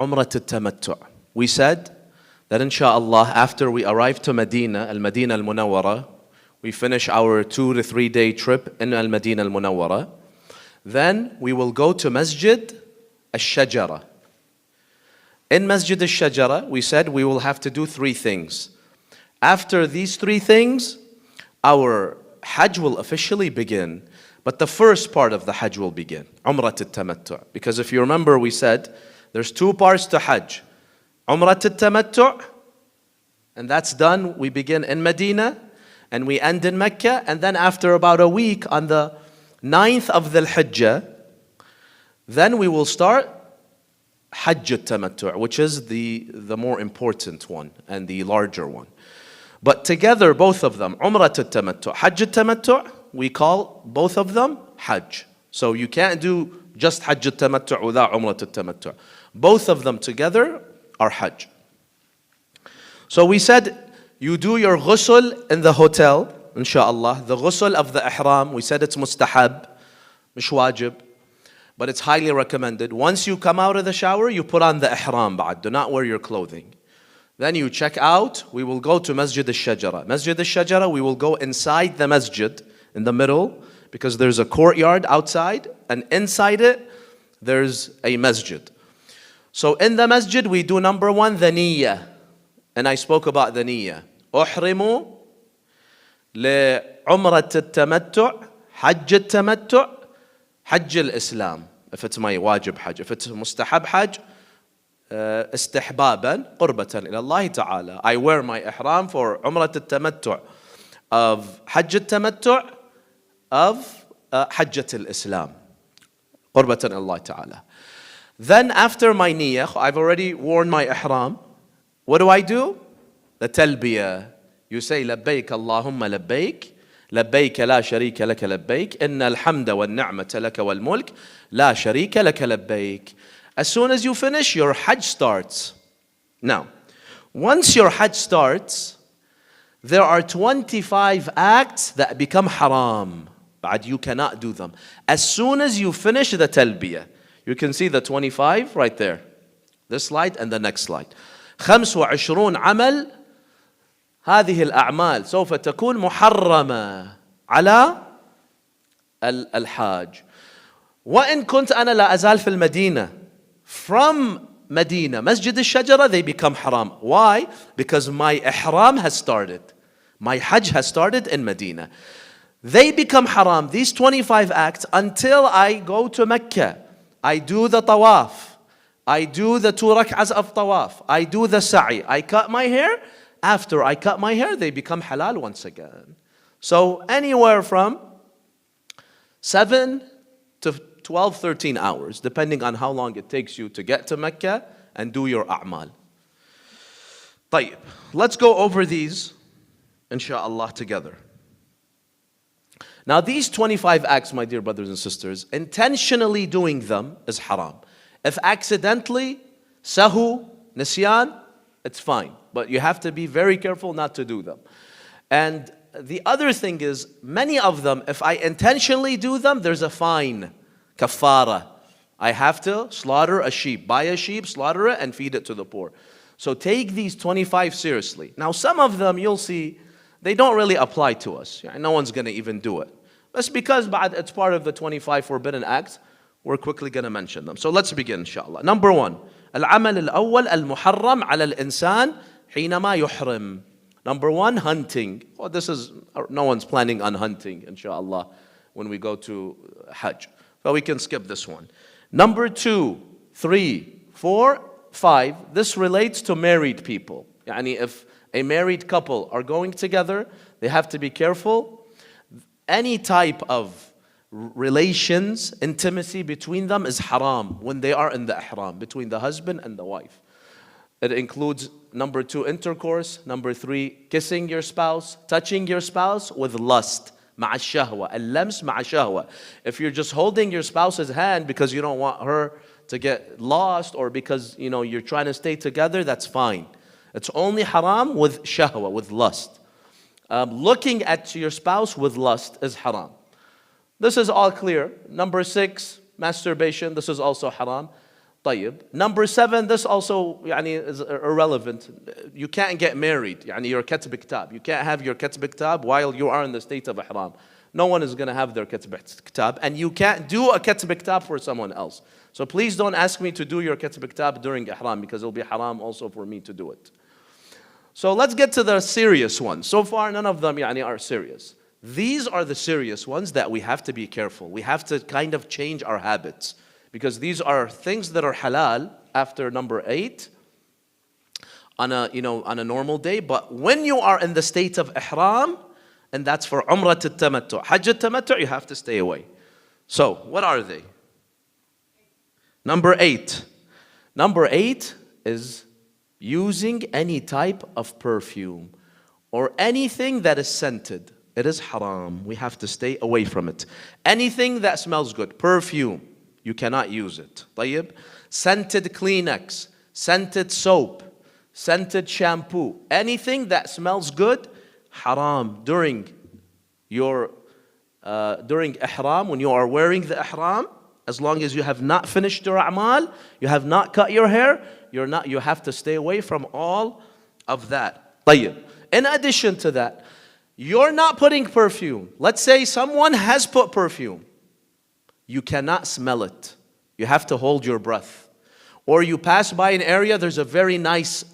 Umrah al-Tamattu'. We said that inshallah, after we arrive to Medina, Al-Madinah Al-Munawwara, we finish our 2 to 3 day trip in Al-Madinah Al-Munawwara, then we will go to Masjid Al-Shajara. In Masjid Al-Shajara, we said we will have to do 3 things. After these 3 things, our Hajj will officially begin. But the first part of the Hajj will begin, Umrah al-Tamattu'. Because if you remember, we said there's 2 parts to Hajj. Umrah al-Tamattu', and that's done. We begin in Medina, and we end in Mecca. And then after about a week, on the 9th of Dhul Hijjah, then we will start Hajj al-Tamattu', which is the more important one and the larger one. But together, both of them, Umrah al-Tamattu', Hajj al-Tamattu', we call both of them Hajj. So you can't do just Hajj al-Tamattu' without Umrah al-Tamattu'. Both of them together are Hajj. So we said you do your ghusl in the hotel, inshallah. The ghusl of the ihram, we said it's mustahab, مش wajib, but it's highly recommended. Once you come out of the shower, you put on the ihram ba'ad. Do not wear your clothing. Then you check out. We will go to Masjid al-Shajara. Masjid al-Shajara, we will go inside the masjid, in the middle, because there's a courtyard outside, and inside it, there's a masjid. So in the masjid, we do number 1, the niyyah. And I spoke about the niyyah. أحرم لعمرة التمتع حج التمتع حج الإسلام. If it's my wajib hajj. If it's mustahab hajj, استحبابا قربة إلى الله تعالى. I wear my ihram for عمرة التمتع of حج التمتع of حجة الإسلام قربة إلى الله تعالى. Then after my niyyah, I've already worn my ihram. What do? The talbiyah. You say لبيك اللهم لبيك لبيك لا شريك لك لبيك إن الحمد والنعمة لك والملك لا شريك لك لبيك. As soon as you finish, your Hajj starts. Now, once your Hajj starts, there are 25 acts that become haram. But you cannot do them. As soon as you finish the talbiyah, you can see the 25 right there. This slide and the next slide. 25 عمل هذه الأعمال سوف تكون محرمة على الحاج. وإن كنت أنا لا أزال في المدينة. From Medina, Masjid al-Shajara, they become haram. Why? Because my ihram has started. My Hajj has started in Medina. They become haram, these 25 acts, until I go to Mecca. I do the Tawaf. I do the 2 rak'ahs of Tawaf. I do the sa'i. I cut my hair. After I cut my hair, they become halal once again. So anywhere from 7 to 12, 13 hours, depending on how long it takes you to get to Mecca and do your a'mal. طيب, let's go over these, inshallah, together. Now these 25 acts, my dear brothers and sisters, intentionally doing them is haram. If accidentally, sahu, nisyan, it's fine. But you have to be very careful not to do them. And the other thing is, many of them, if I intentionally do them, there's a fine, kafara. I have to slaughter a sheep, buy a sheep, slaughter it, and feed it to the poor. So take these 25 seriously. Now some of them, you'll see, they don't really apply to us. No one's going to even do it. That's because it's part of the 25 forbidden acts. We're quickly going to mention them. So let's begin, inshallah. Number 1. العمل الأول المحرم على الإنسان حينما يحرم. Number 1, hunting. Well, no one's planning on hunting, inshallah, when we go to Hajj. So we can skip this one. Number 2, 3, 4, 5. This relates to married people. Yani if a married couple are going together, they have to be careful. Any type of relations, intimacy between them is haram when they are in the ihram, between the husband and the wife. It includes number 2, intercourse. Number 3, kissing your spouse, touching your spouse with lust. مع الشهوة. اللمس مع شهوة. If you're just holding your spouse's hand because you don't want her to get lost or because you're trying to stay together, that's fine. It's only haram with shahwa, with lust. Looking at your spouse with lust is haram. This is all clear. Number 6, masturbation. This is also haram. طيب. Number 7, this also يعني is irrelevant. You can't get married. يعني your كتب كتاب. You can't have your كتب كتاب while you are in the state of ihram. No one is going to have their كتب كتاب. And you can't do a كتب كتاب for someone else. So please don't ask me to do your كتب كتاب during ihram, because it'll be haram also for me to do it. So let's get to the serious ones. So far, none of them يعني are serious. These are the serious ones that we have to be careful. We have to kind of change our habits, because these are things that are halal after number 8 on a normal day. But when you are in the state of ihram, and that's for Umrah al-Tamattu, Hajj al-Tamattu, you have to stay away. So what are they? Number 8. Number 8 is using any type of perfume or anything that is scented. It is haram. We have to stay away from it. Anything that smells good, perfume, you cannot use it. طيب. Scented Kleenex, scented soap, scented shampoo, anything that smells good, haram. During ihram, when you are wearing the ihram, as long as you have not finished your a'mal, you have not cut your hair, you have to stay away from all of that. طيب. In addition to that, you're not putting perfume. Let's say someone has put perfume. You cannot smell it. You have to hold your breath. Or you pass by an area, there's a very nice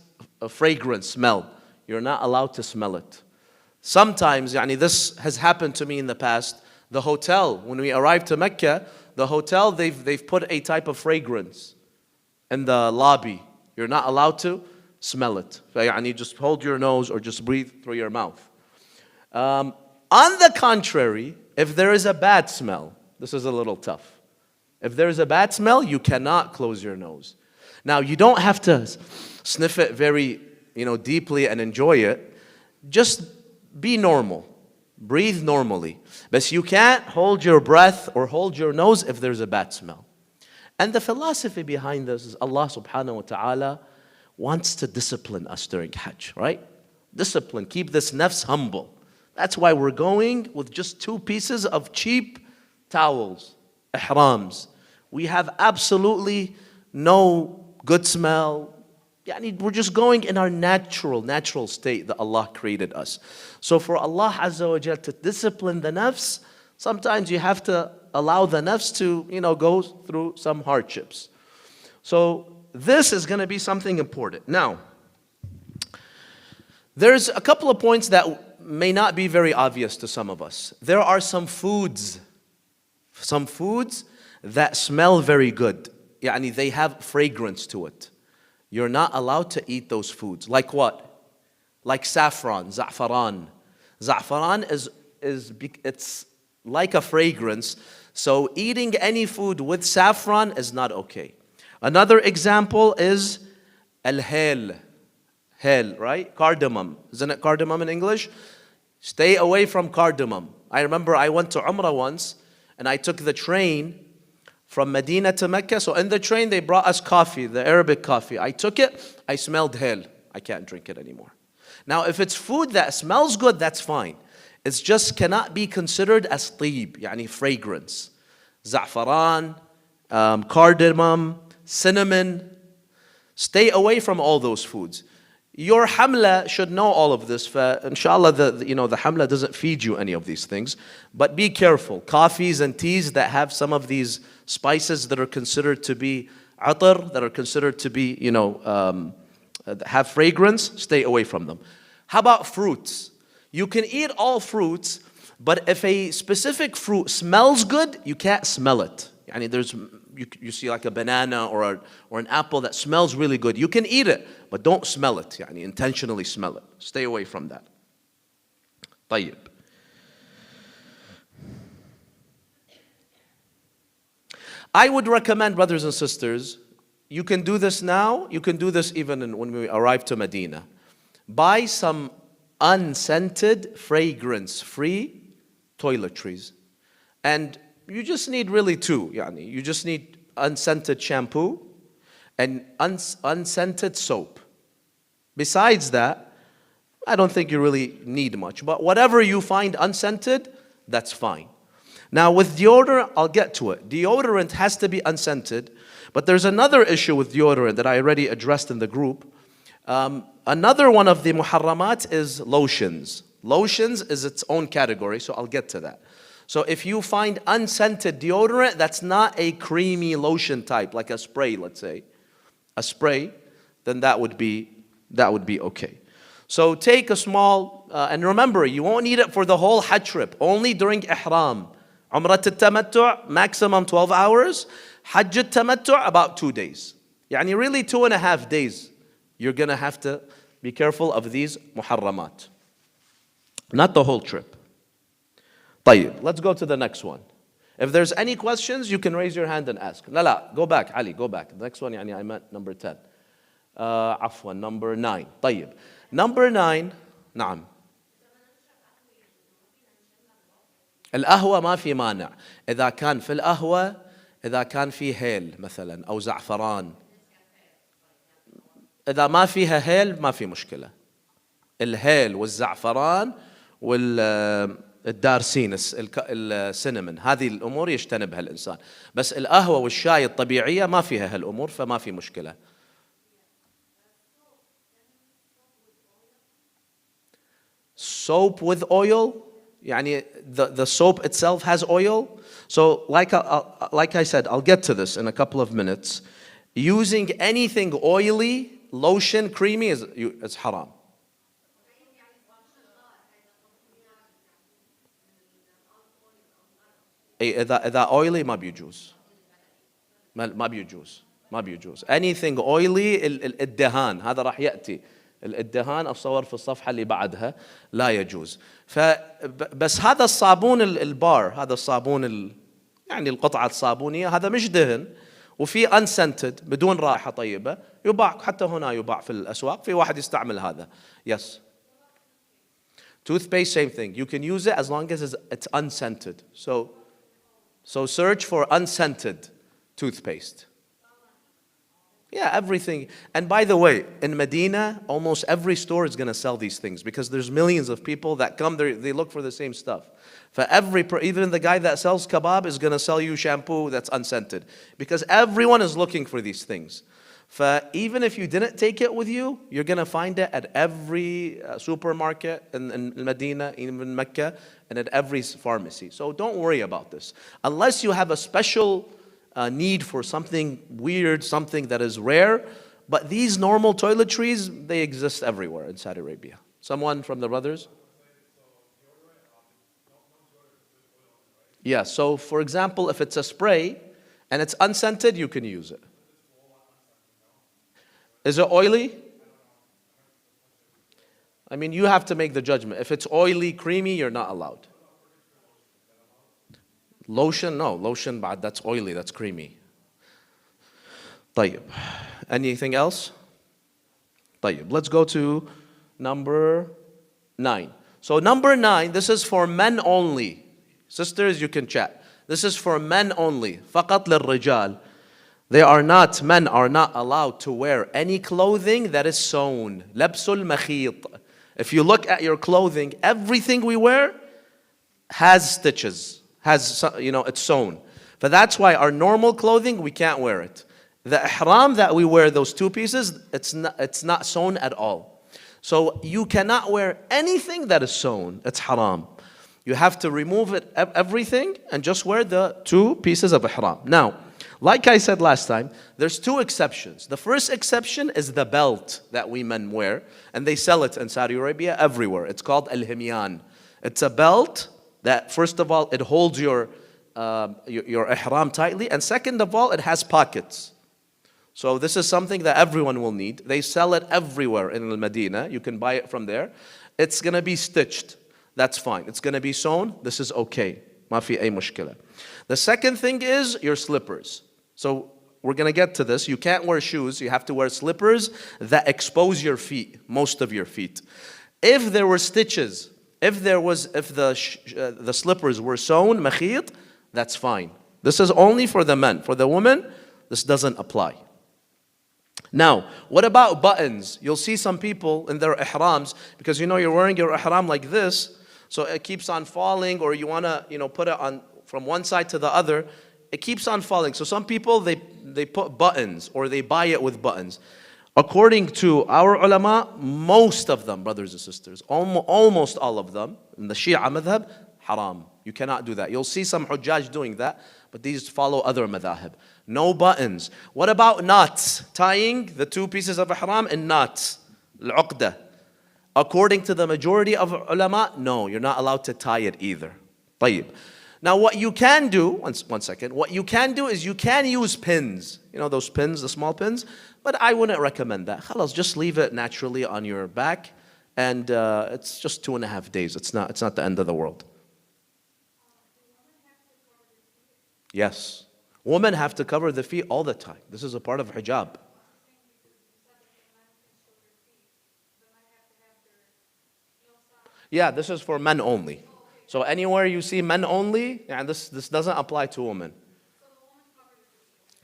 fragrance smell. You're not allowed to smell it. Sometimes, this has happened to me in the past. The hotel, when we arrived to Mecca, the hotel, they've put a type of fragrance in the lobby. You're not allowed to smell it. Just hold your nose or just breathe through your mouth. On the contrary, if there is a bad smell, this is a little tough. If there is a bad smell, you cannot close your nose. Now, you don't have to sniff it very, deeply and enjoy it. Just be normal. Breathe normally. But you can't hold your breath or hold your nose if there's a bad smell. And the philosophy behind this is Allah subhanahu wa ta'ala wants to discipline us during Hajj, right? Discipline, keep this nafs humble. That's why we're going with just 2 pieces of cheap towels, ihrams. We have absolutely no good smell. We're just going in our natural state that Allah created us. So for Allah Azza wa Jal to discipline the nafs, sometimes you have to allow the nafs to, go through some hardships. So this is going to be something important. Now, there's a couple of points that may not be very obvious to some of us. There are some foods that smell very good. They have fragrance to it. You're not allowed to eat those foods. Like what? Like saffron, za'faran. Za'faran it's like a fragrance. So eating any food with saffron is not okay. Another example is al-hal. Hal, right? Cardamom. Isn't it cardamom in English? Stay away from cardamom. I remember I went to Umrah once and I took the train from Medina to Mecca. So in the train they brought us coffee, the Arabic coffee. I took it, I smelled hal. I can't drink it anymore. Now if it's food that smells good, that's fine. It's just cannot be considered as طيب, fragrance. Za'faran, cardamom, cinnamon. Stay away from all those foods. Your hamla should know all of this. Inshallah, the hamla doesn't feed you any of these things. But be careful. Coffees and teas that have some of these spices that are considered to be atar, that are considered to be, have fragrance, stay away from them. How about fruits? You can eat all fruits, but if a specific fruit smells good, you can't smell it. You see like a banana or an apple that smells really good. You can eat it, but don't smell it. Intentionally smell it. Stay away from that. طيب. I would recommend, brothers and sisters, you can do this now. You can do this even when we arrive to Medina. Buy some unscented, fragrance-free toiletries. And you just need really 2. You just need unscented shampoo and unscented soap. Besides that, I don't think you really need much. But whatever you find unscented, that's fine. Now with deodorant, I'll get to it. Deodorant has to be unscented. But there's another issue with deodorant that I already addressed in the group. Another one of the muharramat is lotions. Lotions is its own category, so I'll get to that. So if you find unscented deodorant that's not a creamy lotion type, like a spray, let's say, a spray, then that would be okay. So take a small, and remember, you won't need it for the whole Hajj trip, only during Ihram. Umrah al-Tamattu', maximum 12 hours. Hajj al-Tamattu', about 2 days. Yani really 2.5 days. You're going to have to be careful of these muharramat. Not the whole trip. طيب, let's go to the next one. If there's any questions, you can raise your hand and ask. لا, go back, Ali, go back. The next one, يعني I meant number 10. عفوا, number 9. طيب. Number 9, نعم. القهوة ما في مانع. إذا كان في القهوة، إذا كان في هيل مثلا أو زعفران. إذا ما فيها هيل ما في مشكلة. الهيل والزعفران والدارسين السينمون، هذه الأمور يجتنبها الإنسان. بس القهوة والشاي الطبيعية ما فيها هالأمور، فما في مشكلة. Soap with oil, يعني the soap itself has oil. So like I said, I'll get to this in a couple of minutes. Using anything oily, lotion, creamy is haram. إذا oily ما بيجوز. ما بيجوز. Anything oily الدهان هذا راح يأتي. الدهان أصور في الصفحة اللي بعدها لا يجوز. بس هذا الصابون البار، هذا الصابون يعني القطعة الصابونية، هذا مش دهن وفي unscented بدون رائحة طيبة، يباع حتى هنا، يباع في الأسواق. في واحد يستعمل هذا. Yes. Toothpaste, same thing. You can use it as long as it's unscented. So search for unscented toothpaste. Yeah, everything. And by the way, in Medina, almost every store is going to sell these things because there's millions of people that come there, they look for the same stuff. Even the guy that sells kebab is going to sell you shampoo that's unscented because everyone is looking for these things. Even if you didn't take it with you, you're going to find it at every supermarket in Medina, even in Mecca, and at every pharmacy. So don't worry about this. Unless you have a special need for something weird, something that is rare. But these normal toiletries, they exist everywhere in Saudi Arabia. Someone from the brothers? Yeah, so for example, if it's a spray and it's unscented, you can use it. Is it oily? I mean, you have to make the judgment. If it's oily, creamy, you're not allowed. Lotion, no. Lotion, that's oily, that's creamy. طيب. Anything else? طيب. Let's go to number 9. So number 9, this is for men only. Sisters, you can chat. This is for men only. فقط للرجال. Men are not allowed to wear any clothing that is sewn. لبس المخيط. If you look at your clothing, everything we wear has stitches. It's sewn. But that's why our normal clothing, we can't wear it. The ihram that we wear, those 2 pieces, it's not sewn at all. So you cannot wear anything that is sewn. It's haram. You have to remove everything and just wear the 2 pieces of ihram. Now, like I said last time, there's 2 exceptions. The first exception is the belt that we men wear, and they sell it in Saudi Arabia everywhere. It's called al-himyan. It's a belt that, first of all, it holds your ihram tightly, and second of all, it has pockets. So this is something that everyone will need. They sell it everywhere in Medina. You can buy it from there. It's going to be stitched. That's fine. It's going to be sewn. This is okay. ما في أي مشكلة. The second thing is your slippers. So we're going to get to this. You can't wear shoes. You have to wear slippers that expose your feet, most of your feet. If there were stitches, if the slippers were sewn, makhit, that's fine. This is only for the men. For the women, this doesn't apply. Now, what about buttons? You'll see some people in their ihrams, because you're wearing your ihram like this, so it keeps on falling, or you want to put it on from one side to the other. it keeps on falling. So some people, they put buttons or they buy it with buttons. According to our ulama, most of them, brothers and sisters, almost all of them, in the Shia madhab, haram. You cannot do that. You'll see some hujjaj doing that, but these follow other madhahib. No buttons. What about knots? Tying the two pieces of ihram in knots. Al-uqdah. According to the majority of ulama, no, you're not allowed to tie it either. طيب. Now what you can do, one second, what you can do is you can use pins. You know those pins, the small pins? But I wouldn't recommend that. Khalas, just leave it naturally on your back, and it's just 2.5 days. It's not the end of the world. Yes. Women have to cover the feet all the time. This is a part of hijab. Yeah, this is for men only. So anywhere you see men only, and this doesn't apply to women.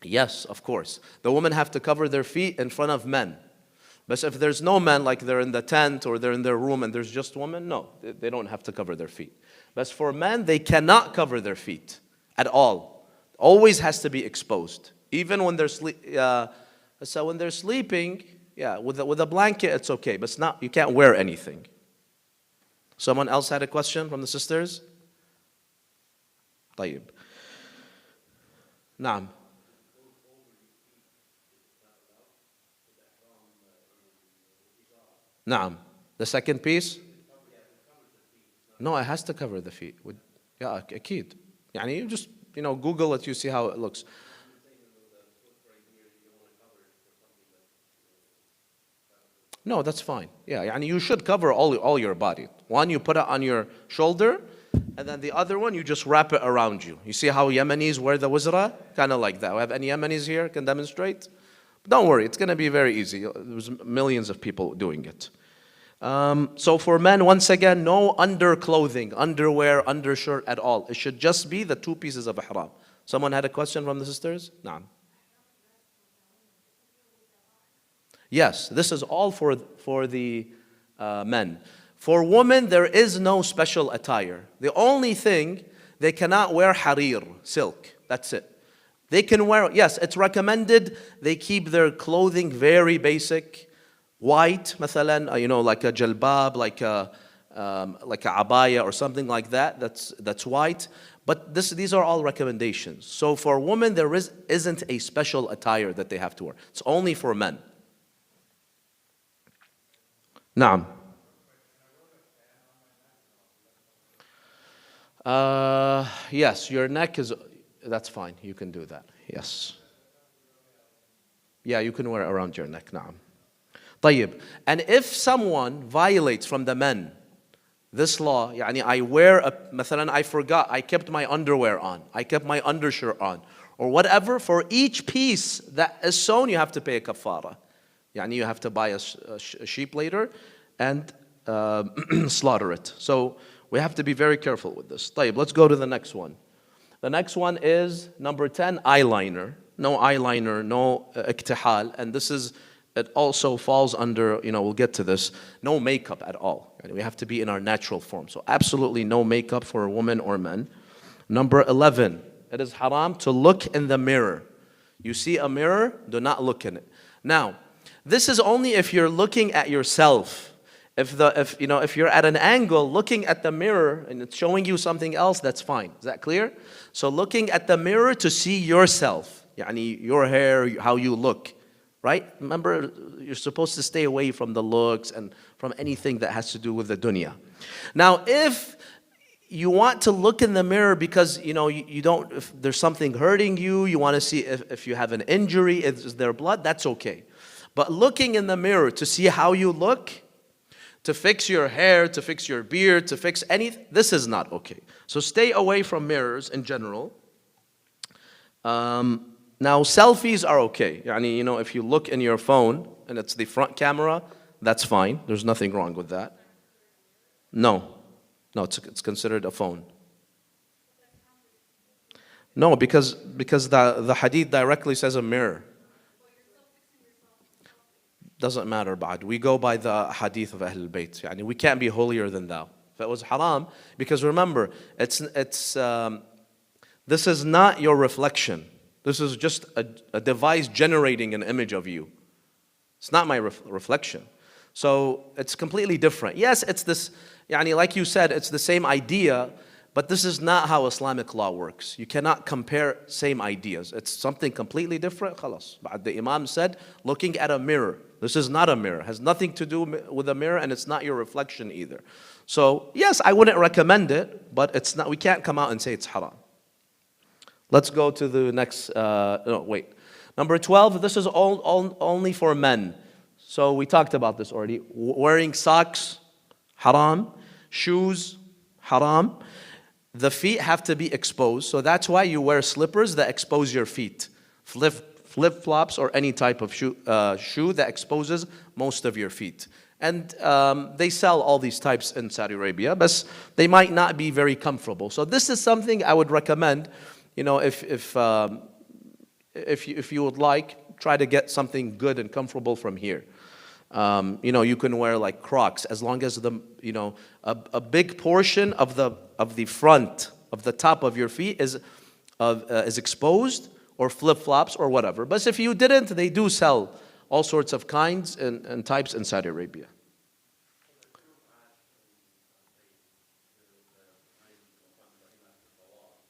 Yes, of course. The women have to cover their feet in front of men. But if there's no men, like they're in the tent or they're in their room and there's just women, no, they don't have to cover their feet. But for men, they cannot cover their feet at all. Always has to be exposed. Even when they're so when they're sleeping, yeah, with a blanket, it's okay. But it's not, you can't wear anything. Someone else had a question from the sisters? طيب. نعم. نعم. The second piece? No, it has to cover the feet. Yeah, أكيد. يعني you just, Google it, you see how it looks. No, that's fine. Yeah, يعني you should cover all your body. One, you put it on your shoulder, and then the other one, you just wrap it around you. You see how Yemenis wear the wizra? Kind of like that. We have any Yemenis here can demonstrate? Don't worry, it's going to be very easy. There's millions of people doing it. So for men, once again, no underclothing, underwear, undershirt at all. It should just be the two pieces of ihram. Someone had a question from the sisters? نعم. Yes, this is all for the men. For women, there is no special attire. The only thing, they cannot wear harir, silk. That's it. They can wear, yes, it's recommended they keep their clothing very basic, white, مثلا, like a jalbab, like a abaya or something like that. That's white. But these are all recommendations. So for women, there isn't a special attire that they have to wear. It's only for men. نعم. Yes, your neck that's fine. You can do that. Yes. Yeah, you can wear it around your neck. نعم. طيب. And if someone violates from the men this law, يعني I wear مثلا I forgot, I kept my underwear on, I kept my undershirt on, or whatever, for each piece that is sewn, you have to pay a kafara. يعني you have to buy a sheep later and slaughter it. So we have to be very careful with this. طيب, let's go to the next one. The next one is number 10, eyeliner. No eyeliner, no iktihal. And it also falls under, we'll get to this, no makeup at all. We have to be in our natural form. So absolutely no makeup for a woman or men. Number 11, it is haram to look in the mirror. You see a mirror, do not look in it. Now, this is only if you're looking at yourself. If you're at an angle looking at the mirror and it's showing you something else, that's fine. Is that clear? So looking at the mirror to see yourself, يعني your hair, how you look, right? Remember, you're supposed to stay away from the looks and from anything that has to do with the dunya. Now, if you want to look in the mirror because you don't, if there's something hurting you, you want to see if you have an injury, is there blood, that's okay. But looking in the mirror to see how you look, to fix your hair, to fix your beard, to fix anything, this is not okay. So stay away from mirrors in general. Now selfies are okay. يعني, if you look in your phone and it's the front camera, that's fine. There's nothing wrong with that. No, it's considered a phone. No, because the hadith directly says a mirror. Doesn't matter, ba'd. We go by the hadith of Ahlul Bayt. Yani we can't be holier than thou. If it was haram, because remember, it's This is not your reflection. This is just a device generating an image of you. It's not my reflection. So it's completely different. Yes, it's this, like you said, it's the same idea, but this is not how Islamic law works. You cannot compare same ideas. It's something completely different. Khalas. The Imam said, looking at a mirror. This is not a mirror. It has nothing to do with a mirror, and it's not your reflection either. So yes, I wouldn't recommend it, but it's not. We can't come out and say it's haram. Let's go to the next. No, wait. Number 12. This is only for men. So we talked about this already. Wearing socks, haram. Shoes, haram. The feet have to be exposed. So that's why you wear slippers that expose your feet. Flip-flops or any type of shoe that exposes most of your feet. And they sell all these types in Saudi Arabia, but they might not be very comfortable. So this is something I would recommend. If you would like, try to get something good and comfortable from here. You can wear like Crocs as long as a big portion of the front of the top of your feet is exposed, or flip-flops or whatever. But if you didn't, they do sell all sorts of kinds and types in Saudi Arabia.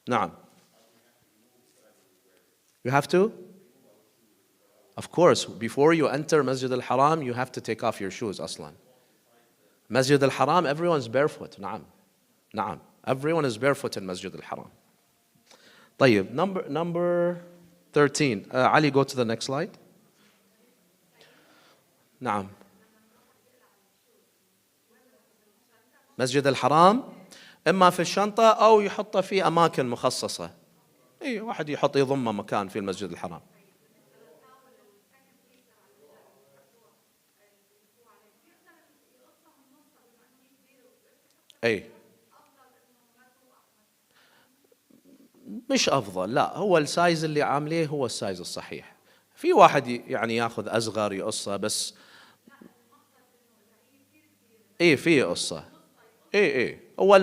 Naam. You have to? Of course, before you enter Masjid al-Haram, you have to take off your shoes, aslan. Masjid al-Haram, everyone's barefoot. Naam. Naam. Everyone is barefoot in Masjid al-Haram. طيب, number 13. Ali, go to the next slide. نعم. مسجد الحرام إما في الشنطة أو يحطها في أماكن مخصصة. أي واحد يحط يضم مكان في المسجد الحرام. أي مش أفضل، لا، هو السايز اللي عامليه هو السايز الصحيح. في واحد ياخذ أصغر يقصه، بس في قصة. هو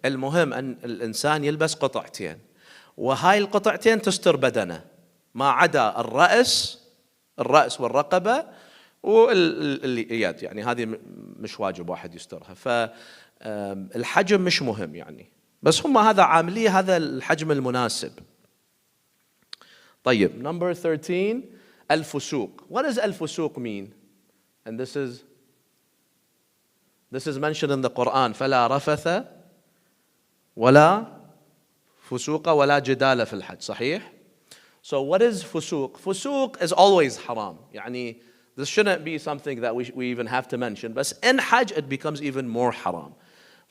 المهم أن الإنسان يلبس قطعتين، وهاي القطعتين تستر بدنه ما عدا الرأس والرقبة واليد، هذه مش واجب واحد يسترها. فالحجم مش مهم بس هم هذا عامليه هذا الحجم المناسب. طيب, number 13, الفسوق. What does الفسوق mean? And this is mentioned in the Quran. فلا رفث ولا فسوق ولا جدال في الحج. صحيح? So what is فسوق? فسوق is always haram. This shouldn't be something that we even have to mention. But in Hajj it becomes even more haram.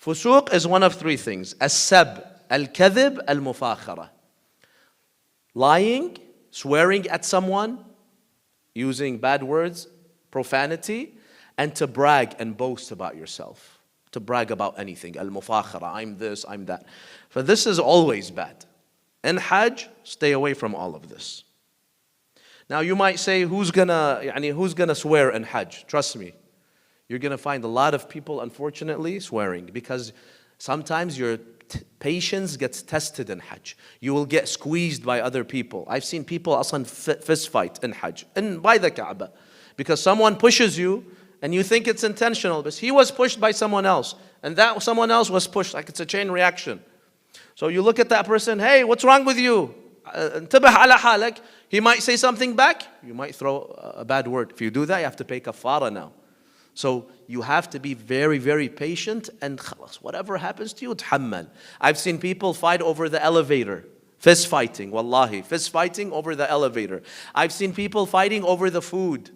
فسوق is one of three things. السب, الكذب, المفاخرة. Lying, swearing at someone, using bad words, profanity, and to brag and boast about yourself. To brag about anything. Al-mufakhara, I'm this, I'm that. For this is always bad. In Hajj, stay away from all of this. Now you might say, who's gonna swear in Hajj? Trust me, you're gonna find a lot of people, unfortunately, swearing, because sometimes your patience gets tested in Hajj. You will get squeezed by other people. I've seen people fist fight in Hajj, and by the Kaaba, because someone pushes you, and you think it's intentional, but he was pushed by someone else, and that someone else was pushed, like it's a chain reaction. So you look at that person, hey, what's wrong with you? انتبه على حالك. He might say something back, you might throw a bad word. If you do that, you have to pay kafara now. So you have to be very, very patient, and khalas, whatever happens to you, thammal. I've seen people fight over the elevator. Fist fighting, wallahi. Fist fighting over the elevator. I've seen people fighting over the food.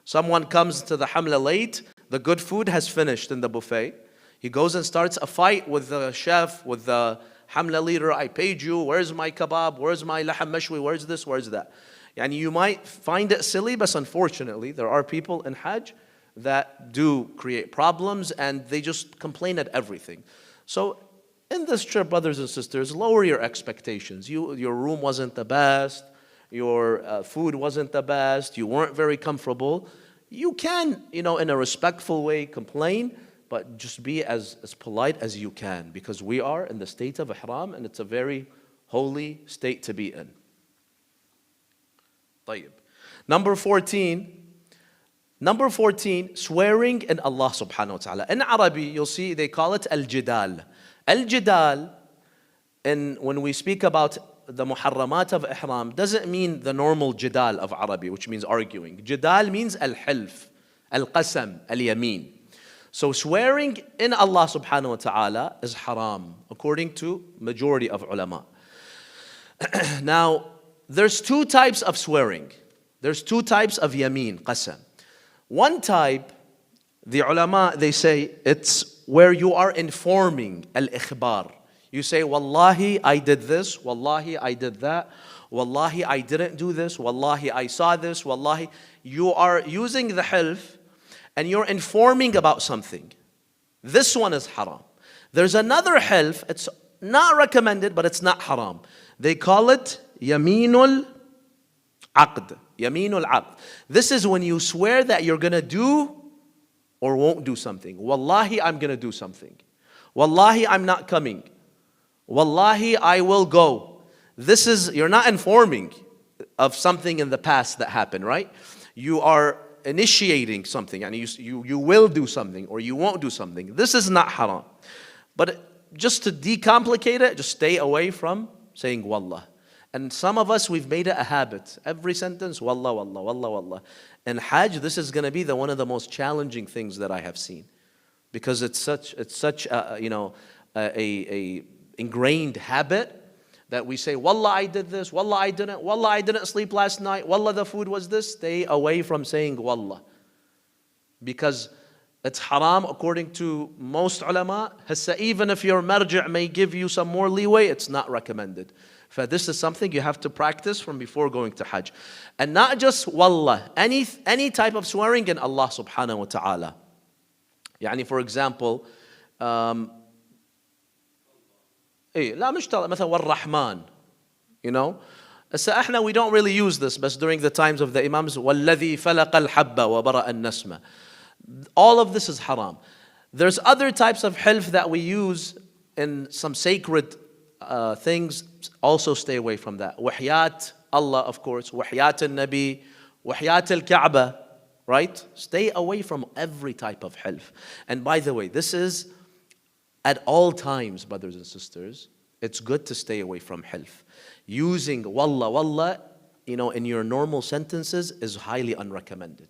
Someone comes to the hamla late, the good food has finished in the buffet. He goes and starts a fight with the chef, with the hamla leader. I paid you, where's my kebab, where's my laham mashwi, where's this, where's that? You might find it silly, but unfortunately, there are people in Hajj that do create problems, and they just complain at everything. So in this trip, brothers and sisters, lower your expectations. Your room wasn't the best. Your food wasn't the best, you weren't very comfortable. You can, in a respectful way, complain, but just be as polite as you can, because we are in the state of ihram and it's a very holy state to be in. طيب. Number 14, swearing in Allah subhanahu wa ta'ala. In Arabic, you'll see they call it al-jidal. Al-jidal, and when we speak about the muharramat of ihram, doesn't mean the normal jidal of Arabic, which means arguing. Jidal means al-hilf, al-qasam, al-yamin. So swearing in Allah subhanahu wa ta'ala is haram, according to majority of ulama. Now, there's two types of swearing. There's two types of yamin, qasam. One type, the ulama, they say it's where you are informing, al-ikhbar. You say, Wallahi, I did this. Wallahi, I did that. Wallahi, I didn't do this. Wallahi, I saw this. Wallahi. You are using the hilf and you're informing about something. This one is haram. There's another hilf, it's not recommended, but it's not haram. They call it yaminul aqd. Yaminul aqd. This is when you swear that you're going to do or won't do something. Wallahi, I'm going to do something. Wallahi, I'm not coming. Wallahi, I will go. This is, you're not informing of something in the past that happened, right? You are initiating something, and you will do something or you won't do something. This is not haram. But just to decomplicate it, just stay away from saying wallah. And some of us, we've made it a habit. Every sentence, wallah, wallah, wallah, wallah. And Hajj, this is going to be one of the most challenging things that I have seen, because it's such a ingrained habit that we say, wallah, I did this, wallah, I didn't sleep last night, wallah, the food was this. Stay away from saying wallah, because it's haram according to most ulama. Even if your marji' may give you some more leeway, it's not recommended. So this is something you have to practice from before going to Hajj. And not just wallah, any type of swearing in Allah subhanahu wa ta'ala. يعني for example, لا مش مثلا والرحمن, you know. So احنا, we don't really use this, but during the times of the Imams, والذي فلق الحب وبرأ النسمة. All of this is haram. There's other types of hilf that we use in some sacred things. Also stay away from that. Wahyat Allah, of course. Wahyat al-Nabi. Wahyat al-Kaaba. Right? Stay away from every type of hilf. And by the way, this is at all times, brothers and sisters. It's good to stay away from hilf. Using wallah, wallah, in your normal sentences is highly unrecommended.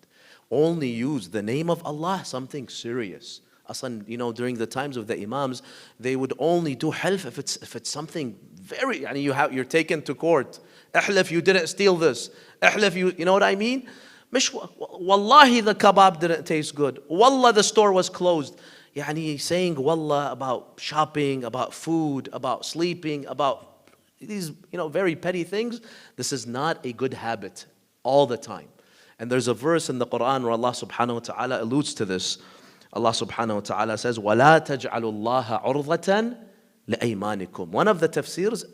Only use the name of Allah, something serious. Aslan, during the times of the Imams, they would only do hilf if it's something very, you're taken to court. Ihlif, you didn't steal this. Ihlif, you know what I mean? Mish, wallahi, the kebab didn't taste good. Wallah, the store was closed. Saying wallah about shopping, about food, about sleeping, about these, very petty things. This is not a good habit all the time. And there's a verse in the Quran where Allah subhanahu wa ta'ala alludes to this. Allah subhanahu wa ta'ala says, وَلَا تَجْعَلُوا اللَّهَ عُرْضَةً لِأَيْمَانِكُمْ. One of the tafsirs,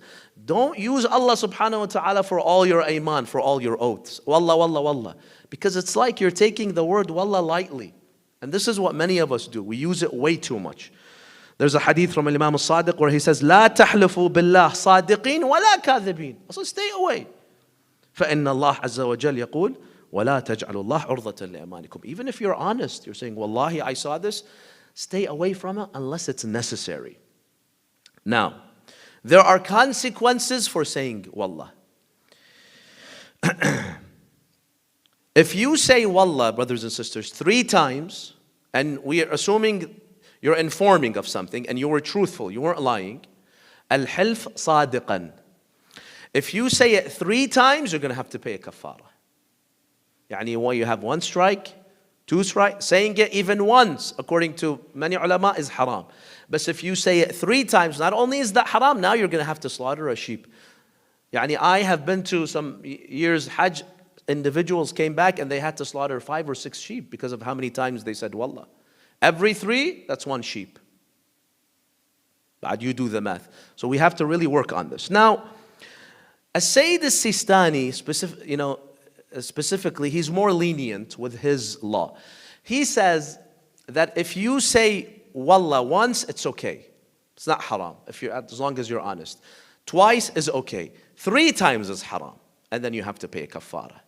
don't use Allah subhanahu wa ta'ala for all your ayman, for all your oaths. Wallah, wallah, wallah. Because it's like you're taking the word wallah lightly. And this is what many of us do. We use it way too much. There's a hadith from Imam al-Sadiq where he says, لَا تَحْلِفُوا بِاللَّهِ صَادِقِينَ وَلَا كَاذِبِينَ. So stay away. فَإِنَّ اللَّهَ عَزَّ وَجَلَّ يَقُولُ وَلَا تَجْعَلُوا اللَّهَ عُرْضَةً لِأَيْمَانِكُمْ. Even if you're honest, you're saying, Wallahi, I saw this, stay away from it unless it's necessary. Now, there are consequences for saying wallah. If you say wallah, brothers and sisters, 3 times, and we are assuming you're informing of something and you were truthful, you weren't lying, al-hilf sadiqan. If you say it 3 times, you're going to have to pay a kafara. You have 1 strike, 2 strikes. Saying it even once, according to many ulama, is haram. But if you say it 3 times, not only is that haram, now you're going to have to slaughter a sheep. I have been to some years Hajj, individuals came back and they had to slaughter 5 or 6 sheep because of how many times they said wallah. Every 3, that's 1 sheep. But you do the math. So we have to really work on this. Now, As-Sayyid al-Sistani, specifically, he's more lenient with his law. He says, that if you say wallah once, it's okay. It's not haram, as long as you're honest. Twice is okay. 3 times is haram. And then you have to pay a kafara.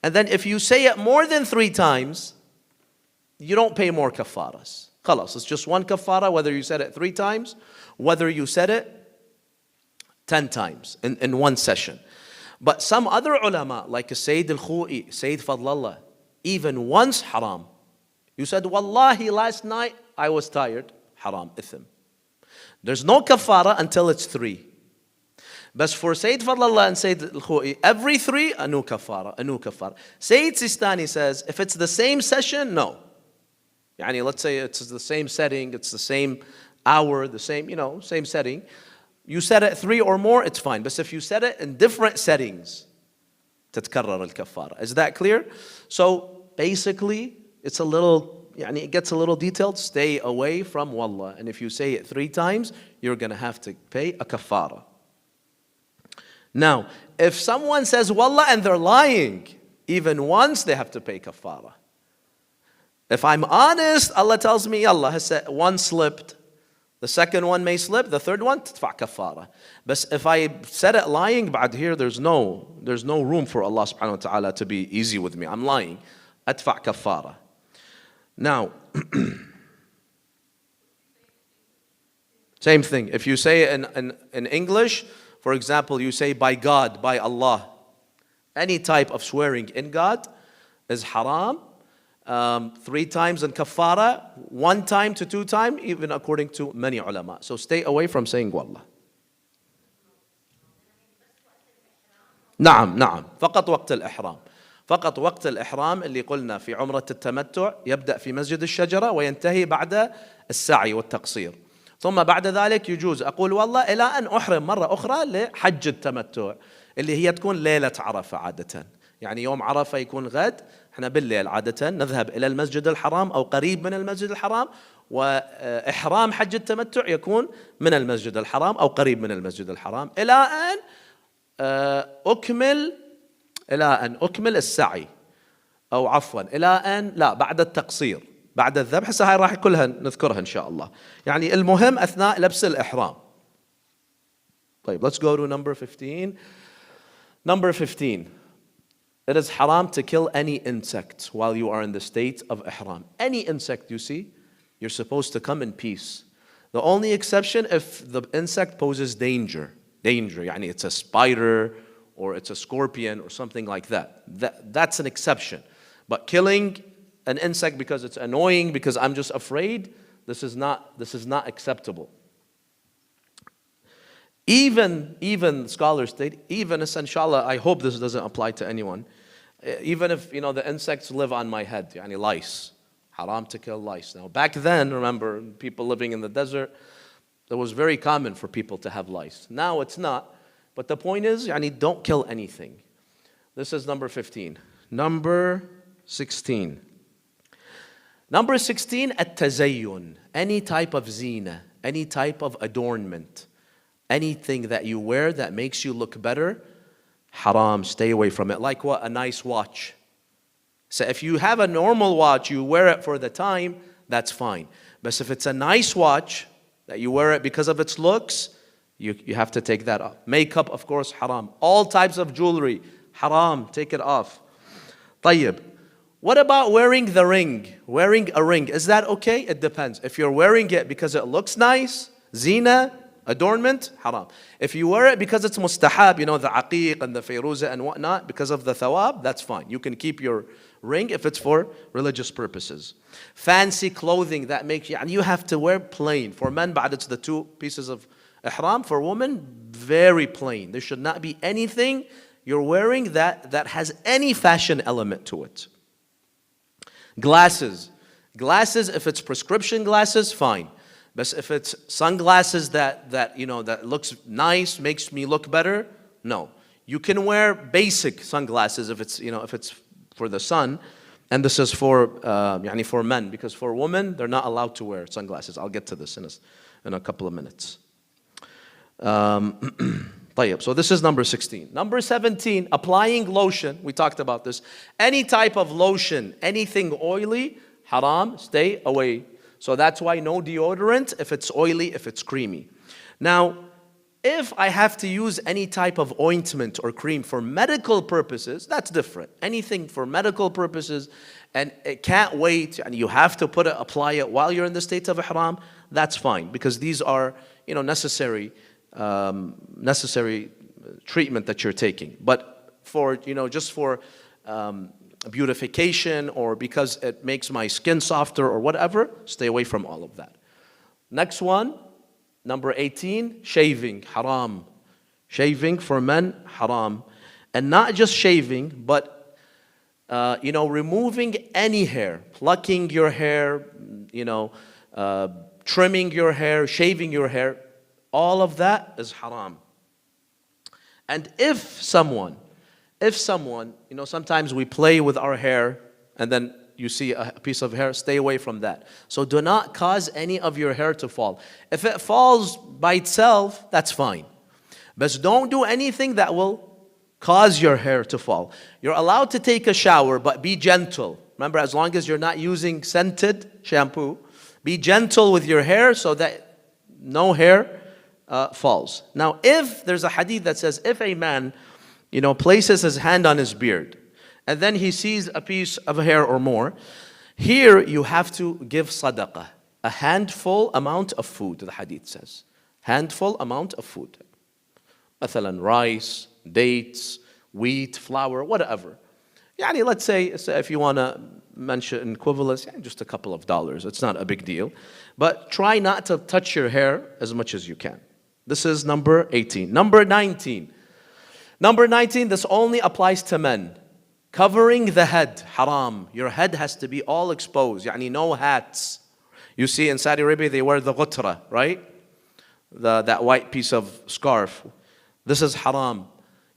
And then if you say it more than 3 times, you don't pay more kafaras. Khalas, it's just one kafara, whether you said it 3 times, whether you said it 10 times in one session. But some other ulama, like Sayyid al-Khu'i, Sayyid Fadlallah, even once haram. You said, Wallahi, last night I was tired. Haram, ithim. There's no kafara until it's 3. But for Sayyid Fadlallah and Sayyid al-Khu'i, every 3, a new kafara, a new kafara. Sayyid Sistani says, if it's the same session, no. Yani, let's say it's the same setting, it's the same hour, the same, same setting. You said it 3 or more, it's fine. But if you said it in different settings, تتكرر الكفارة. Is that clear? So basically, it's a little, it gets a little detailed. Stay away from wallah. And if you say it 3 times, you're going to have to pay a kafara. Now, if someone says wallah and they're lying, even once they have to pay kafara. If I'm honest, Allah tells me, Allah has said one slipped. The second one may slip, the third one, تدفع كفارة. But if I said it lying, بعد here there's no room for Allah subhanahu wa ta'ala to be easy with me. I'm lying. أدفع كفارة. Now, same thing. If you say it in English, for example, you say by God, by Allah. Any type of swearing in God is haram. 3 times in kafara, 1 time to 2 times, even according to many ulama. So stay away from saying wallah. نعم فقط وقت الإحرام. فقط وقت الإحرام اللي قلنا في عمرة التمتع يبدأ في مسجد الشجرة وينتهي بعد السعي والتقصير. ثم بعد ذلك يجوز أقول والله إلى أن أحرم مرة أخرى لحج التمتع اللي هي تكون ليلة عرفة عادة. يعني يوم عرفة يكون غد، احنا بالليل عادة نذهب إلى المسجد الحرام أو قريب من المسجد الحرام، وإحرام حج التمتع يكون من المسجد الحرام أو قريب من المسجد الحرام إلى أن أكمل السعي، أو عفوا إلى أن بعد التقصير، بعد الذبح. هسه هاي راح كلها نذكرها إن شاء الله. يعني المهم أثناء لبس الإحرام. طيب, let's go to number 15. Number 15. It is haram to kill any insect while you are in the state of ihram. Any insect you see, you're supposed to come in peace. The only exception if the insect poses danger. Yani it's a spider or it's a scorpion or something like that. That's an exception. But killing an insect because it's annoying, because I'm just afraid, this is not acceptable. Even scholars state, even if, inshallah, I hope this doesn't apply to anyone, even if the insects live on my head, yani lice, haram to kill lice. Now back then, remember, people living in the desert, it was very common for people to have lice. Now it's not, but the point is, yani don't kill anything. This is number 15. Number 16. Number 16, at-tazayyun, any type of zina, any type of adornment. Anything that you wear that makes you look better, haram, stay away from it. Like what? A nice watch. So if you have a normal watch, you wear it for the time, that's fine. But if it's a nice watch, that you wear it because of its looks, you have to take that off. Makeup, of course, haram. All types of jewelry, haram, take it off. طيب. What about wearing the ring? Wearing a ring, is that okay? It depends. If you're wearing it because it looks nice, zina, adornment, haram. If you wear it because it's mustahab, the aqiq and the fayruza and whatnot, because of the thawab, that's fine. You can keep your ring if it's for religious purposes. Fancy clothing that makes you have to wear plain. For men, it's the 2 pieces of ihram. For women, very plain. There should not be anything you're wearing that has any fashion element to it. Glasses, if it's prescription glasses, fine. But if it's sunglasses that looks nice, makes me look better, no. You can wear basic sunglasses if it's for the sun, and this is for men, because for women they're not allowed to wear sunglasses. I'll get to this in a couple of minutes. So this is number 16. Number 17, applying lotion. We talked about this. Any type of lotion, anything oily, haram, stay away. So that's why no deodorant if it's oily, if it's creamy. Now, if I have to use any type of ointment or cream for medical purposes, that's different. Anything for medical purposes and it can't wait and you have to apply it while you're in the state of ihram, that's fine because these are, necessary treatment that you're taking. But for, just for beautification or because it makes my skin softer or whatever, stay away from all of that. Next one, number 18, shaving, haram. Shaving for men, haram. And not just shaving, but removing any hair, plucking your hair, trimming your hair, shaving your hair, all of that is haram. And if someone, sometimes we play with our hair and then you see a piece of hair, stay away from that. So do not cause any of your hair to fall. If it falls by itself, that's fine. But don't do anything that will cause your hair to fall. You're allowed to take a shower, but be gentle. Remember, as long as you're not using scented shampoo, be gentle with your hair so that no hair falls. Now, if there's a hadith that says, if a man, places his hand on his beard, and then he sees a piece of hair or more, here you have to give sadaqah, a handful amount of food, the hadith says. Handful amount of food. Mathalan, rice, dates, wheat, flour, whatever. Let's say if you want to mention equivalence, just a couple of dollars. It's not a big deal. But try not to touch your hair as much as you can. This is number 18. Number 19. Number 19, this only applies to men. Covering the head, haram. Your head has to be all exposed. No hats. You see in Saudi Arabia, they wear the ghutra, right? That white piece of scarf. This is haram.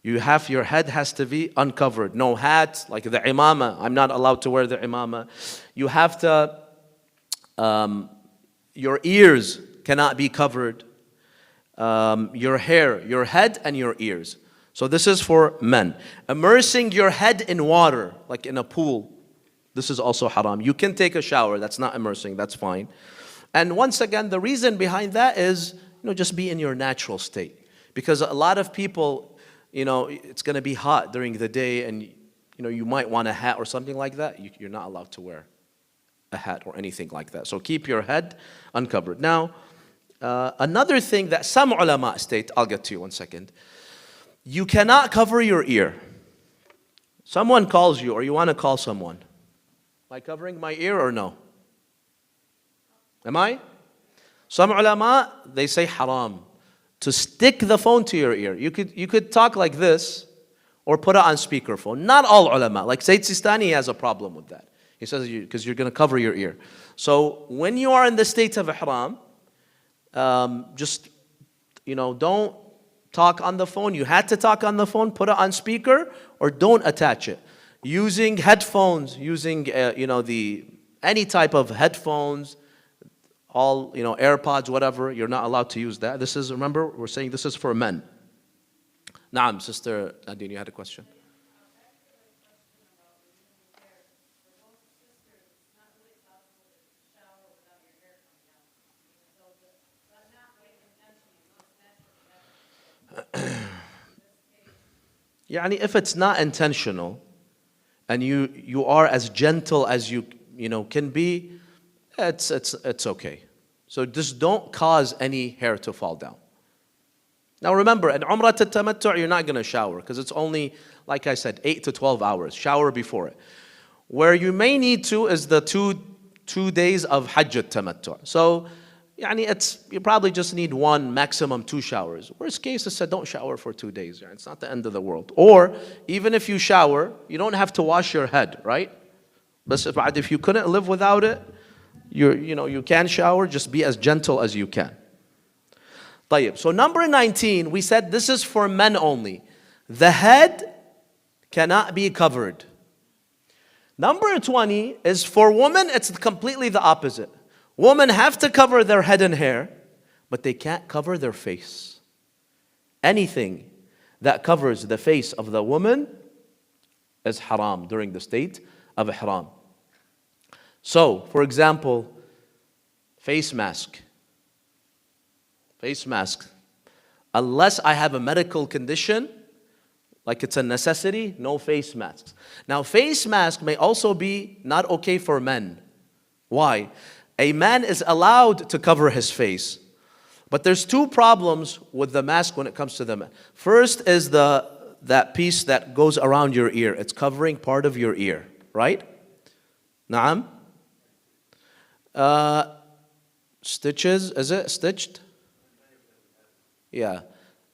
Your head has to be uncovered. No hat, like the imama. I'm not allowed to wear the imama. You have to, your ears cannot be covered. Your hair, your head and your ears. So this is for men. Immersing your head in water, like in a pool. This is also haram. You can take a shower. That's not immersing. That's fine. And once again, the reason behind that is, just be in your natural state. Because a lot of people, it's going to be hot during the day and, you might want a hat or something like that. You're not allowed to wear a hat or anything like that. So keep your head uncovered. Now, another thing that some ulama state, I'll get to you one second. You cannot cover your ear. Someone calls you or you want to call someone. Am I covering my ear or no? Am I? Some ulama, they say haram. To stick the phone to your ear. You could talk like this or put it on speakerphone. Not all ulama. Like Sayyid Sistani has a problem with that. He says because you're going to cover your ear. So when you are in the state of ihram, just, don't talk on the phone. You had to talk on the phone, put it on speaker, or don't attach it. Using headphones, using any type of headphones, all AirPods, whatever, you're not allowed to use that. This is, remember, we're saying this is for men. Naam, Sister Nadine, you had a question. If it's not intentional and you are as gentle as you can be, it's okay. So just don't cause any hair to fall down. Now remember, in Umrah al-Tamattu' you're not going to shower because it's only, like I said, 8 to 12 hours. Shower before it. Where you may need to is the two days of Hajj al-Tamattu'. So you probably just need one, maximum 2 showers. Worst case is said, don't shower for 2 days. It's not the end of the world. Or even if you shower, you don't have to wash your head, right? But if you couldn't live without it, you can shower. Just be as gentle as you can. طيب. So number 19, we said this is for men only. The head cannot be covered. Number 20 is for women. It's completely the opposite. Women have to cover their head and hair, but they can't cover their face. Anything that covers the face of the woman is haram during the state of ihram. So, for example, face mask. Face mask. Unless I have a medical condition, like it's a necessity, no face masks. Now, face mask may also be not okay for men. Why? A man is allowed to cover his face. But there's two problems with the mask when it comes to the man. First is that piece that goes around your ear. It's covering part of your ear, right? Naam? Stitches, is it stitched? Yeah,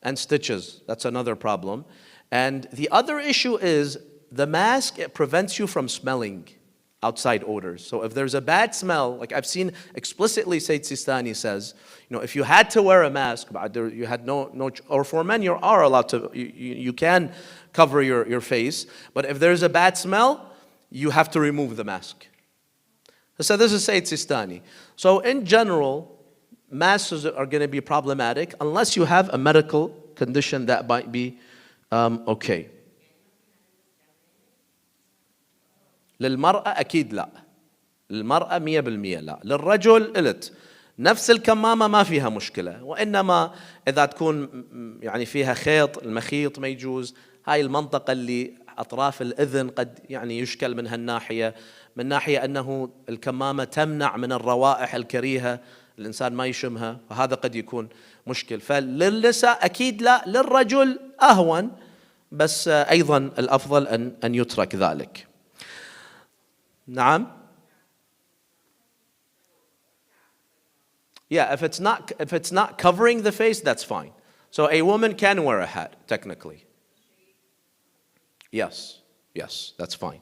and stitches, that's another problem. And the other issue is the mask, it prevents you from smelling outside odors. So if there's a bad smell, like I've seen explicitly Sayyid Sistani says, if you had to wear a mask, you had no, or for men you are allowed to, you can cover your face, but if there's a bad smell, you have to remove the mask. So this is Sayyid Sistani. So in general, masks are going to be problematic unless you have a medical condition that might be okay. للمرأة أكيد لا. للمرأة 100% لا. للرجل قلت نفس الكمامة ما فيها مشكلة، وإنما إذا تكون يعني فيها خيط، المخيط ما يجوز. هاي المنطقة اللي أطراف الأذن قد يعني يشكل من هالناحية، من ناحية أنه الكمامة تمنع من الروائح الكريهة الإنسان ما يشمها، وهذا قد يكون مشكل. فللنساء أكيد لا، للرجل أهون، بس أيضا الأفضل أن يترك ذلك. نعم. Yeah, if it's not covering the face, that's fine. So a woman can wear a hat, technically. Yes, that's fine.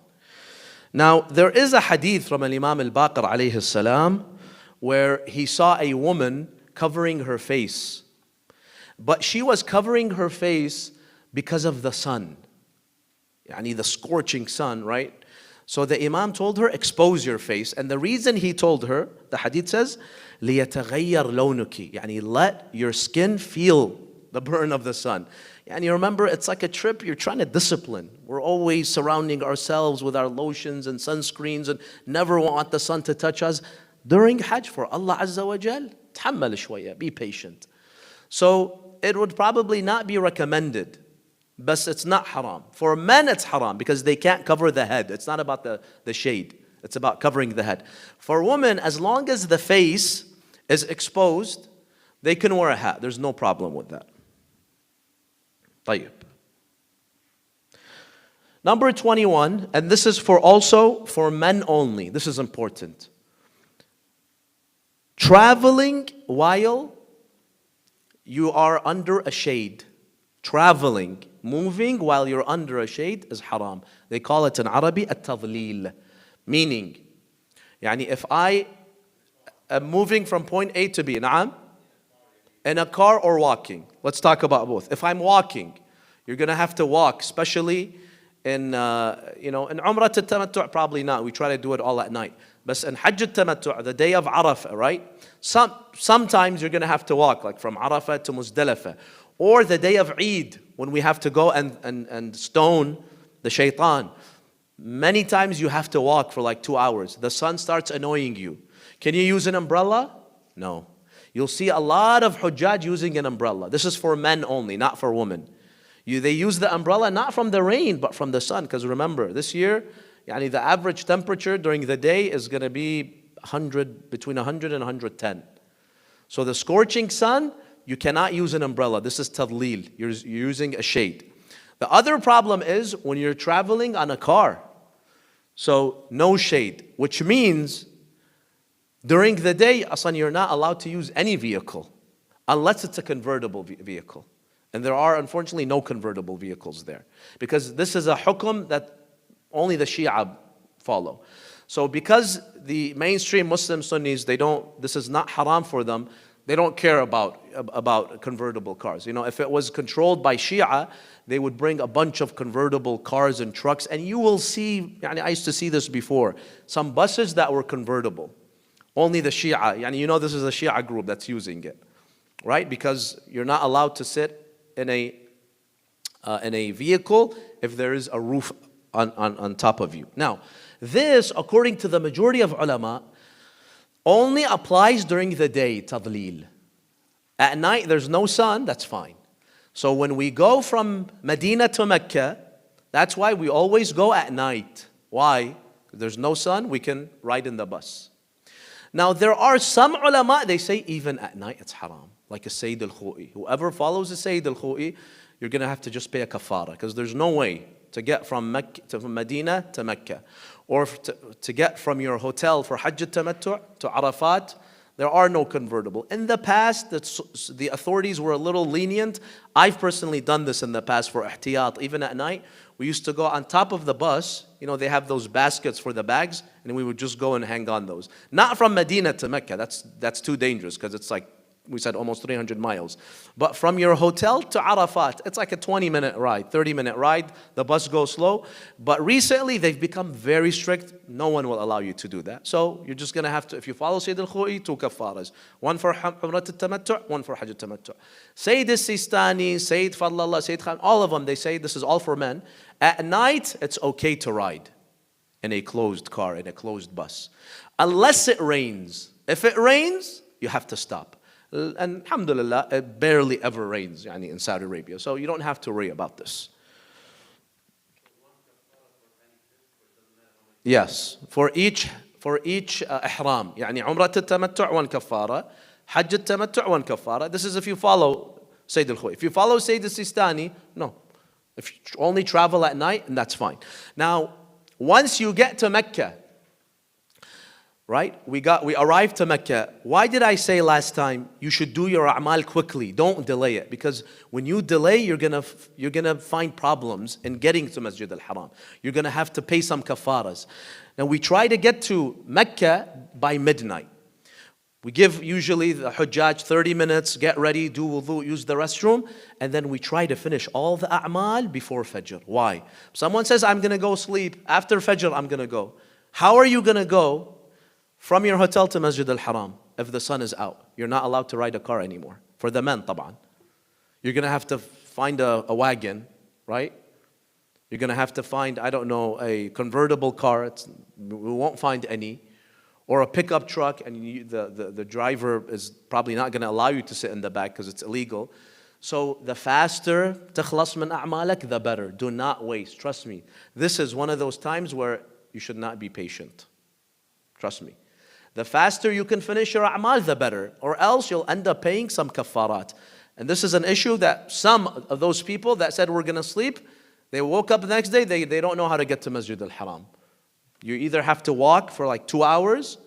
Now, there is a hadith from Imam al-Baqir alayhi salam where he saw a woman covering her face. But she was covering her face because of the sun. Yani the scorching sun, right? So the Imam told her, expose your face. And the reason he told her, the hadith says, لِيَتَغَيَّرْ لَوْنُكِ. Yani let your skin feel the burn of the sun. And you remember, it's like a trip you're trying to discipline. We're always surrounding ourselves with our lotions and sunscreens and never want the sun to touch us. During Hajj, for Allah Azza wa Jal, تحمل شوية, be patient. So it would probably not be recommended, but it's not haram. For men it's haram because they can't cover the head. It's not about the shade. It's about covering the head. For women, as long as the face is exposed, they can wear a hat. There's no problem with that. طيب. Number 21, and this is also for men only. This is important. Traveling while you are under a shade. Traveling, moving while you're under a shade is haram. They call it in Arabic التضليل. Meaning, يعني if I am moving from point A to B, نعم, in a car or walking. Let's talk about both. If I'm walking, you're going to have to walk, especially in Umrah al-Tamattu', probably not. We try to do it all at night. But in Hajj al-Tamattu', the day of Arafah, right? Sometimes you're going to have to walk, like from Arafah to Muzdalifah. Or the day of Eid, when we have to go and stone the shaitan. Many times you have to walk for like 2 hours. The sun starts annoying you. Can you use an umbrella? No. You'll see a lot of Hujjaj using an umbrella. This is for men only, not for women. They use the umbrella not from the rain, but from the sun. Because remember, this year, the average temperature during the day is going to be between 100 and 110. So the scorching sun, you cannot use an umbrella. This is tadlil. You're using a shade. The other problem is when you're traveling on a car. So no shade, which means during the day, Asan, you're not allowed to use any vehicle unless it's a convertible vehicle. And there are, unfortunately, no convertible vehicles there. Because this is a hukum that only the Shia follow. So because the mainstream Muslim Sunnis, this is not haram for them, they don't care about convertible cars. If it was controlled by Shia, they would bring a bunch of convertible cars and trucks. And you will see, I used to see this before, some buses that were convertible. Only the Shia, this is a Shia group that's using it, right? Because you're not allowed to sit in a vehicle if there is a roof on top of you. Now, This, according to the majority of ulama, only applies during the day, tadlil. At night, there's no sun, that's fine. So when we go from Medina to Mecca, that's why we always go at night. Why? There's no sun, we can ride in the bus. Now there are some ulama, they say even at night it's haram. Like a Sayyid al-Khu'i. Whoever follows a Sayyid al-Khu'i, you're going to have to just pay a kafara. Because there's no way to get from Medina to Mecca. Or to get from your hotel for Hajj al-Tamattu' to Arafat, there are no convertible. In the past, the authorities were a little lenient. I've personally done this in the past for ihtiyat. Even at night, we used to go on top of the bus. You know, they have those baskets for the bags, and we would just go and hang on those. Not from Medina to Mecca. That's too dangerous because it's like, we said almost 300 miles. But from your hotel to Arafat, it's like a 20-minute ride, 30-minute ride. The bus goes slow. But recently, they've become very strict. No one will allow you to do that. So you're just going to have to, if you follow Sayyid al-Khu'i, 2 kafaras. One for Umrat al-Tamattu', one for Hajj al-Tamattu'. Sayyid al-Sistani, Sayyid Fadlallah, Sayyid Khan, all of them, they say this is all for men. At night, it's okay to ride in a closed car, in a closed bus. Unless it rains. If it rains, you have to stop. And alhamdulillah, it barely ever rains in Saudi Arabia. So you don't have to worry about this. Yes, for each ihram. يعني عمرة التمتع one kafara, Hajj التمتع one kafara. This is if you follow Sayyid al-Khu'i. If you follow Sayyid al-Sistani, no. If you only travel at night, and that's fine. Now, once you get to Mecca, right? We arrived to Mecca. Why did I say last time you should do your a'mal quickly? Don't delay it, because when you delay, you're gonna find problems in getting to Masjid al-Haram. You're gonna have to pay some kafaras. Now we try to get to Mecca by midnight. We give usually the Hujjaj 30 minutes, get ready, do wudu, use the restroom, and then we try to finish all the a'mal before Fajr. Why? Someone says, I'm gonna go sleep. After Fajr, I'm gonna go. How are you gonna go from your hotel to Masjid al-Haram if the sun is out? You're not allowed to ride a car anymore. For the men, طبعا. You're going to have to find a wagon, right? You're going to have to find, I don't know, a convertible car. We won't find any. Or a pickup truck, and the driver is probably not going to allow you to sit in the back because it's illegal. So the faster تخلص من أعمالك, the better. Do not waste. Trust me. This is one of those times where you should not be patient. Trust me. The faster you can finish your a'mal, the better. Or else you'll end up paying some kafarat. And this is an issue that some of those people that said we're going to sleep, they woke up the next day, they don't know how to get to Masjid al-Haram. You either have to walk for like 2 hours,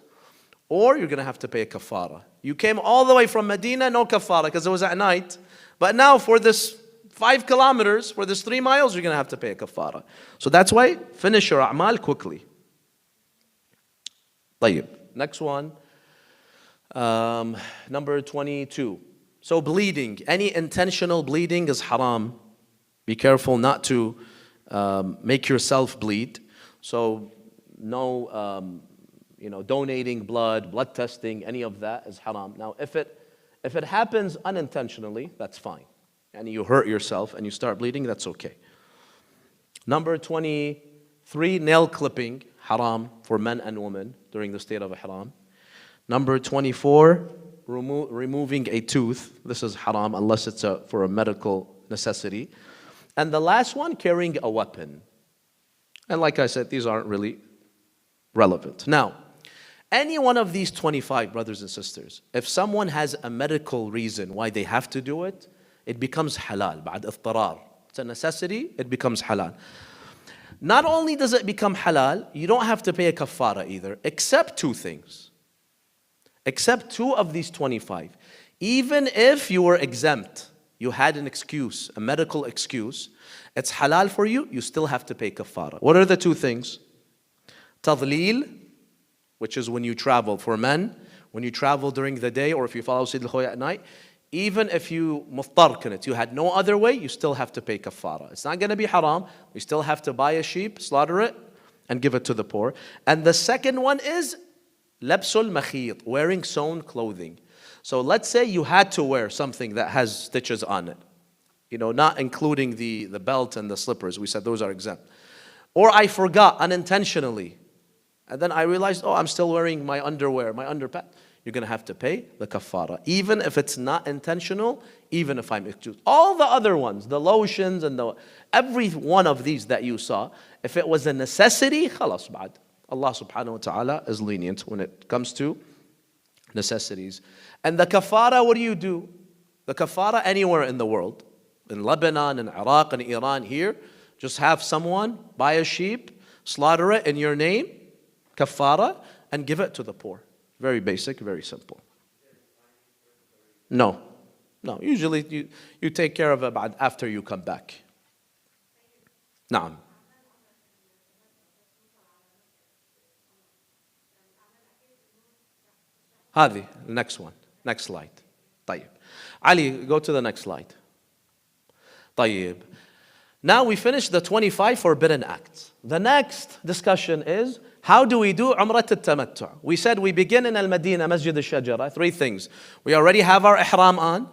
or you're going to have to pay a kafara. You came all the way from Medina, no kafara, because it was at night. But now for this 5 kilometers, for this 3 miles, you're going to have to pay a kafara. So that's why, finish your a'mal quickly. طيب. Next one, number 22. So bleeding, any intentional bleeding is haram. Be careful not to make yourself bleed. So no, donating blood testing, any of that is haram. Now, if it happens unintentionally, that's fine. And you hurt yourself and you start bleeding, that's okay. Number 23, nail clipping. Haram for men and women during the state of ihram. Number 24, removing a tooth. This is haram unless it's for a medical necessity. And the last one, carrying a weapon. And like I said, these aren't really relevant. Now, any one of these 25, brothers and sisters, if someone has a medical reason why they have to do it, it becomes halal. بعد اضطرار. It's a necessity, it becomes halal. Not only does it become halal, you don't have to pay a kafara either, except 2 things. Except 2 of these 25. Even if you were exempt, you had an excuse, a medical excuse, it's halal for you, you still have to pay kafara. What are the 2 things? Tadlil, which is when you travel. For men, when you travel during the day, or if you follow Sayyid al-Khu'i at night, even if you muftar kanat, you had no other way, you still have to pay kafara. It's not going to be haram. You still have to buy a sheep, slaughter it, and give it to the poor. And the second one is labsul makhit, wearing sewn clothing. So let's say you had to wear something that has stitches on it. Not including the belt and the slippers. We said those are exempt. Or I forgot unintentionally. And then I realized, I'm still wearing my underwear, my underpants. You're going to have to pay the kafara, even if it's not intentional, even if I'm excused. All the other ones, the lotions and every one of these that you saw, if it was a necessity, khalas ba'd. Allah subhanahu wa ta'ala is lenient when it comes to necessities. And the kafara, what do? The kafara anywhere in the world, in Lebanon, in Iraq, in Iran, here, just have someone buy a sheep, slaughter it in your name, kafara, and give it to the poor. Very basic, very simple. No. Usually you take care of it after you come back. Naam. هذه next one. Next slide. طيب. Ali, go to the next slide. طيب. Now we finished the 25 forbidden acts. The next discussion is, how do we do Umrah al-Tamattu'? We said we begin in Al-Madinah, Masjid al-Shajara. 3 things. We already have our ihram on.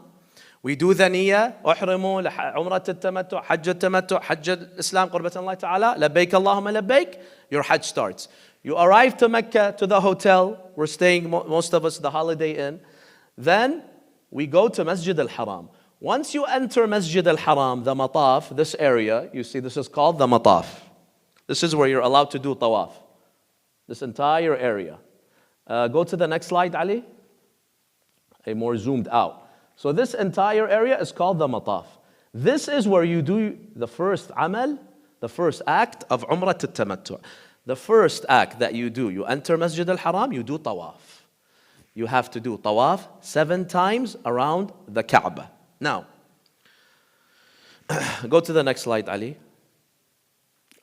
We do the niyyah, أحرموا عمرة التمتع, حج التمتع, حج الإسلام قربة الله تعالى, لبيك اللهم لبيك. Your Hajj starts. You arrive to Mecca, to the hotel. We're staying, most of us, the Holiday Inn. Then we go to Masjid al-Haram. Once you enter Masjid al-Haram, the Mataf, this area, you see this is called the Mataf. This is where you're allowed to do Tawaf. This entire area. Go to the next slide, Ali. A more zoomed out. So this entire area is called the Mataf. This is where you do the first amal, the first act of Umrah al-Tamattu'. The first act that you do, you enter Masjid al-Haram, you do Tawaf. You have to do Tawaf 7 times around the Kaaba. Now, go to the next slide, Ali.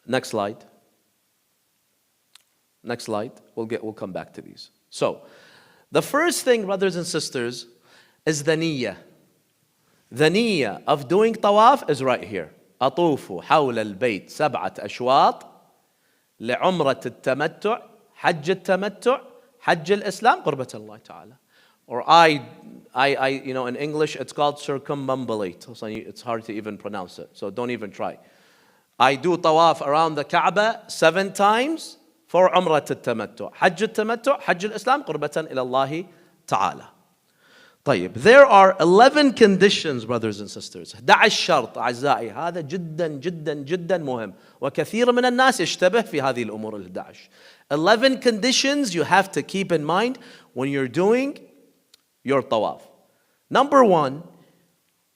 Next slide. Next slide. We'll come back to these. So, the first thing, brothers and sisters, is the niyyah. The niyyah of doing tawaf is right here. أطوف حول البيت 7 أشواط لعمرة التمتع حج التمتع حج الإسلام قربة الله تعالى. Or I, in English, it's called circumambulate. So it's hard to even pronounce it. So don't even try. I do tawaf around the Kaaba 7 times for Umrah al-Tamattu'. Hajj al-Tamattu', Hajj al-Islam, qurbatan ila Allah ta'ala. طيب, there are 11 conditions, brothers and sisters. 11 شرط أعزائي. هذا جدا جدا جدا مهم. وكثير من الناس يشتبه في هذه الأمور 11. 11 conditions you have to keep in mind when you're doing your tawaf. Number 1,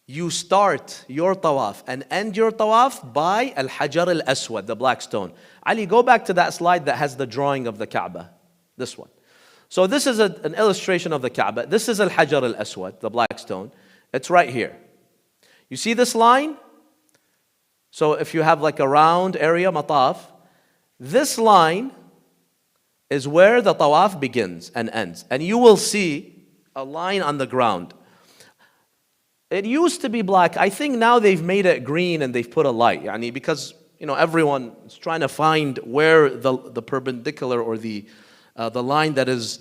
you start your tawaf and end your tawaf by al-Hajar al-Aswad, the black stone. Ali, go back to that slide that has the drawing of the Kaaba. This one. So this is an illustration of the Kaaba. This is al-Hajar al-Aswad, the black stone. It's right here. You see this line? So if you have like a round area, mataf, this line is where the tawaf begins and ends. And you will see a line on the ground. It used to be black. I think now they've made it green and they've put a light. Because everyone is trying to find where the perpendicular or the line that is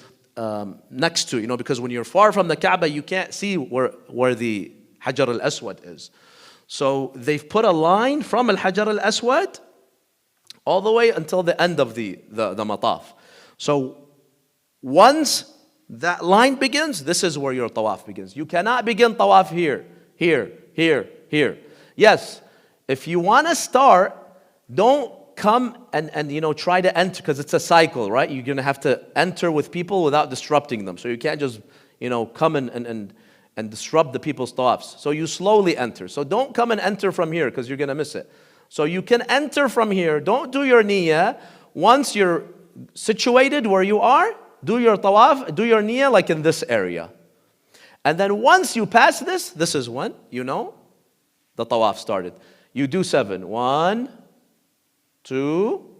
next to, because when you're far from the Kaaba, you can't see where the Hajar al-Aswad is. So they've put a line from al-Hajar al-Aswad all the way until the end of the mataf. So once that line begins, this is where your tawaf begins. You cannot begin tawaf here, here, here, here. Yes, if you want to start, don't come and try to enter, because it's a cycle, right? You're going to have to enter with people without disrupting them. So you can't just, come and disrupt the people's tawafs. So you slowly enter. So don't come and enter from here, because you're going to miss it. So you can enter from here. Don't do your niyyah. Once you're situated where you are, do your tawaf, do your niyyah like in this area. And then once you pass this is when, the tawaf started. You do 7. 1, 2,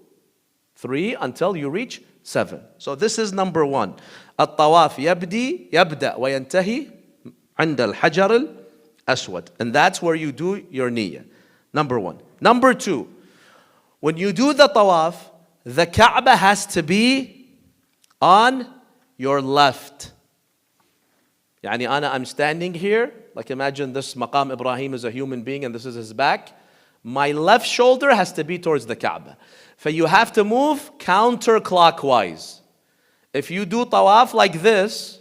3, until you reach 7. So this is number 1. الطواف يبدأ وينتهي عند الحجر الأسود. And that's where you do your niyyah. Number 1. Number 2, when you do the tawaf, the Kaaba has to be on your left. I'm standing here. Like imagine this Maqam Ibrahim is a human being and this is his back. My left shoulder has to be towards the Kaaba. So you have to move counterclockwise. If you do tawaf like this,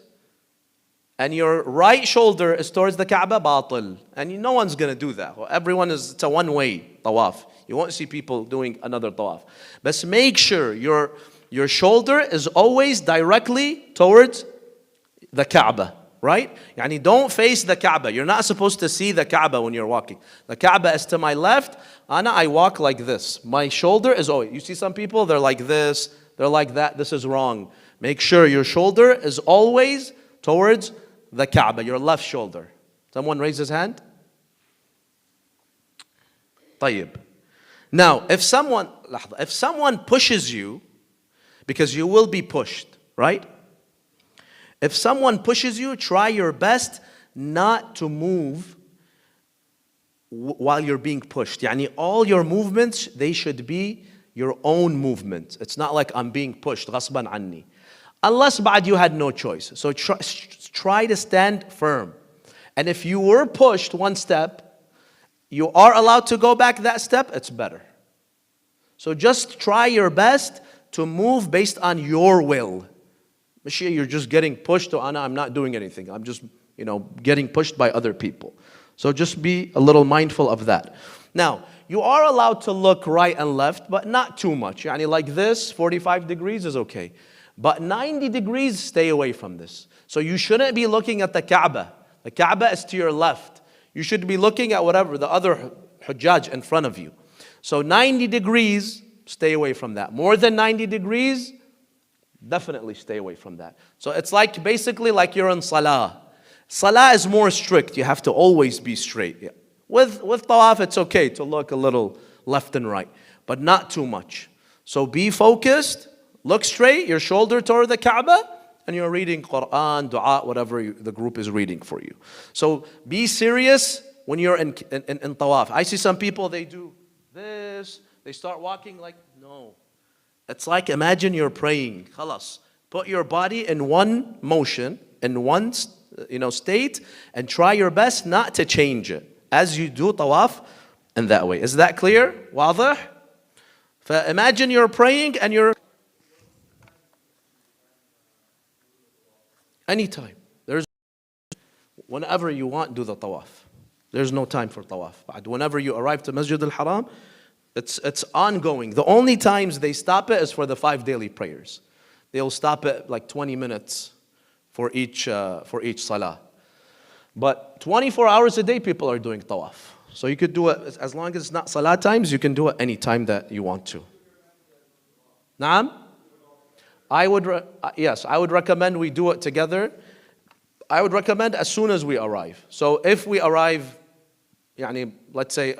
and your right shoulder is towards the Kaaba, batil. And no one's going to do that. It's a one-way tawaf. You won't see people doing another tawaf. But make sure your shoulder is always directly towards the Kaaba, right? Yani don't face the Kaaba. You're not supposed to see the Kaaba when you're walking. The Kaaba is to my left. I walk like this. My shoulder is always, you see some people, they're like this, they're like that. This is wrong. Make sure your shoulder is always towards the Kaaba, your left shoulder. Someone raise his hand? طيب. Now, if someone pushes you, because you will be pushed, right? If someone pushes you, try your best not to move while you're being pushed. Yani all your movements, they should be your own movements. It's not like I'm being pushed, غصباً عني. Unless بعد you had no choice. So try to stand firm. And if you were pushed one step, you are allowed to go back that step, it's better. So just try your best to move based on your will. Mashia, you're just getting pushed, to I'm not doing anything. I'm just, getting pushed by other people. So just be a little mindful of that. Now, you are allowed to look right and left, but not too much. Yani like this, 45 degrees is okay. But 90 degrees, stay away from this. So you shouldn't be looking at the Kaaba. The Kaaba is to your left. You should be looking at whatever, the other Hujjaj in front of you. So 90 degrees, stay away from that. More than 90 degrees, definitely stay away from that. So it's like basically like you're in Salah. Salah is more strict. You have to always be straight. Yeah. With Tawaf, it's okay to look a little left and right, but not too much. So be focused. Look straight, your shoulder toward the Kaaba, and you're reading Quran, dua, whatever the group is reading for you. So be serious when you're in Tawaf. I see some people, they do this, they start walking like, no. It's like, imagine you're praying, khalas. Put your body in one motion, in one state, and try your best not to change it as you do Tawaf in that way. Is that clear? واضح? Imagine you're praying and you're anytime. Whenever you want, do the tawaf. There's no time for tawaf. Whenever you arrive to Masjid al-Haram, it's ongoing. The only times they stop it is for the 5 daily prayers. They'll stop it like 20 minutes for each salah. But 24 hours a day, people are doing tawaf. So you could do it, as long as it's not salah times, you can do it any time that you want to. Naam? I would recommend we do it together. I would recommend as soon as we arrive. So if we arrive, let's say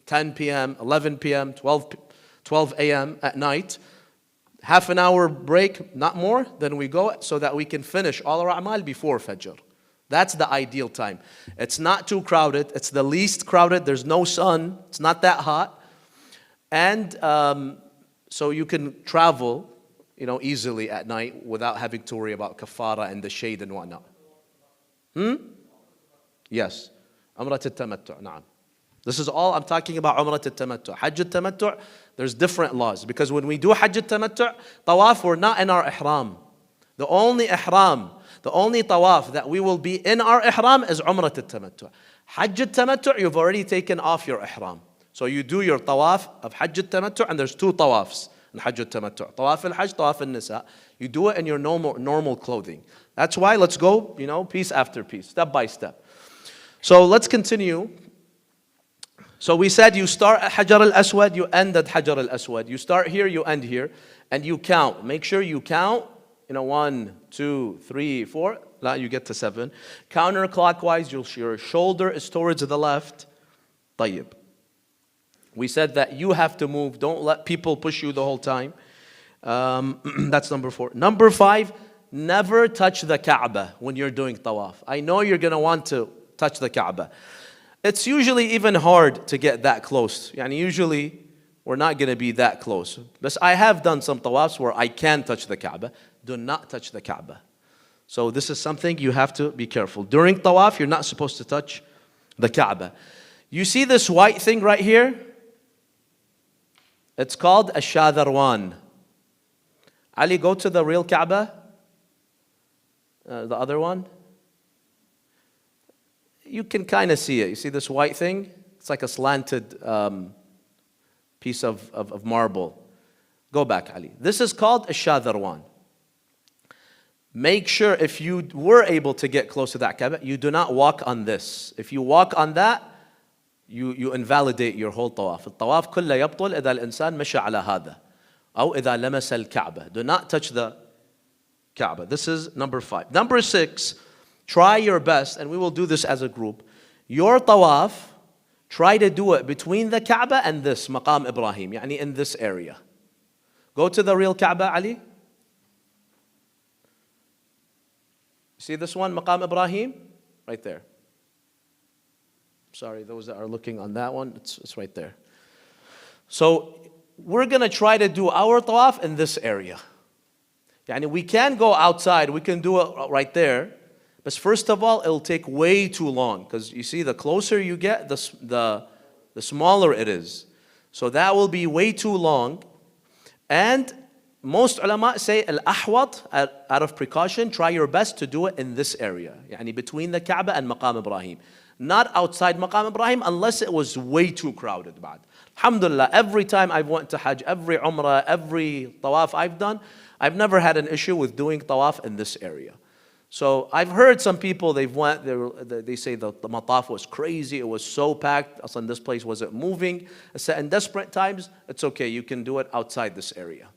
10 p.m., 11 p.m., 12 a.m. at night, half an hour break, not more, then we go so that we can finish all our a'mal before Fajr. That's the ideal time. It's not too crowded. It's the least crowded. There's no sun. It's not that hot. And so you can travel easily at night without having to worry about kafara and the shade and whatnot. Yes. Umrah al-Tamattu', na'am. This is all I'm talking about, Umrah al-Tamattu'. Hajj al-Tamattu', there's different laws. Because when we do Hajj al-Tamattu', Tawaf, we're not in our ihram. The only Tawaf that we will be in our ihram is Umrah al-Tamattu'. Hajj al-Tamattu', you've already taken off your ihram. So you do your Tawaf of Hajj al-Tamattu', and there's 2 Tawafs. Hajj al-Tamattu'. Tawaf al-Hajj, Tawaf al-Nisa. You do it in your normal clothing. That's why let's go, piece after piece, step by step. So let's continue. So we said you start at Hajar al-Aswad, you end at Hajar al-Aswad. You start here, you end here, and you count. Make sure you count, 1, 2, 3, 4. Now you get to 7. Counterclockwise, your shoulder is towards the left. طيب. We said that you have to move. Don't let people push you the whole time. That's number 4. Number 5, never touch the Kaaba when you're doing Tawaf. I know you're going to want to touch the Kaaba. It's usually even hard to get that close. Usually we're not going to be that close. But I have done some Tawafs where I can touch the Kaaba. Do not touch the Kaaba. So this is something you have to be careful. During Tawaf, you're not supposed to touch the Kaaba. You see this white thing right here? It's called Ash-Shadharwan. Ali, go to the real Kaaba. The other one. You can kind of see it. You see this white thing? It's like a slanted piece of marble. Go back, Ali. This is called Ash-Shadharwan. Make sure if you were able to get close to that Kaaba, you do not walk on this. If you walk on that, you invalidate your whole tawaf. الطواف كله يبطل إذا الإنسان مشى على هذا أو إذا لمس الكعبة. Do not touch the Kaaba. This is number 5. Number 6, try your best, and we will do this as a group. Your tawaf, try to do it between the Kaaba and this Maqam Ibrahim, يعني in this area. Go to the real Kaaba, Ali. See this one, Maqam Ibrahim? Right there. Sorry, those that are looking on that one, it's right there. So we're going to try to do our tawaf in this area. Yani we can go outside, we can do it right there. But first of all, it'll take way too long. Because you see, the closer you get, the smaller it is. So that will be way too long. And most ulama say, al-ahwat, out of precaution, try your best to do it in this area. Yani between the Kaaba and Maqam Ibrahim. Not outside Maqam Ibrahim unless it was way too crowded. Alhamdulillah, every time I've went to Hajj, every Umrah, every Tawaf I've done, I've never had an issue with doing Tawaf in this area. So I've heard some people, they say the Mataf was crazy, it was so packed, and this place wasn't moving. I said, in desperate times, it's okay, you can do it outside this area.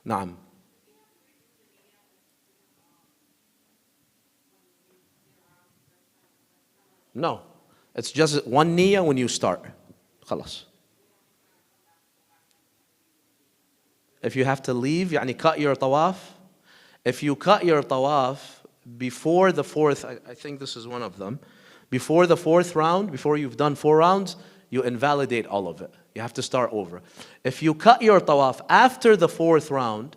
Naam. No, it's just one niyyah when you start. Khalas. If you have to leave, يعني cut your tawaf. If you cut your tawaf before the 4th, I think this is one of them, before the 4th round, before you've done 4 rounds, you invalidate all of it. You have to start over. If you cut your tawaf after the 4th round,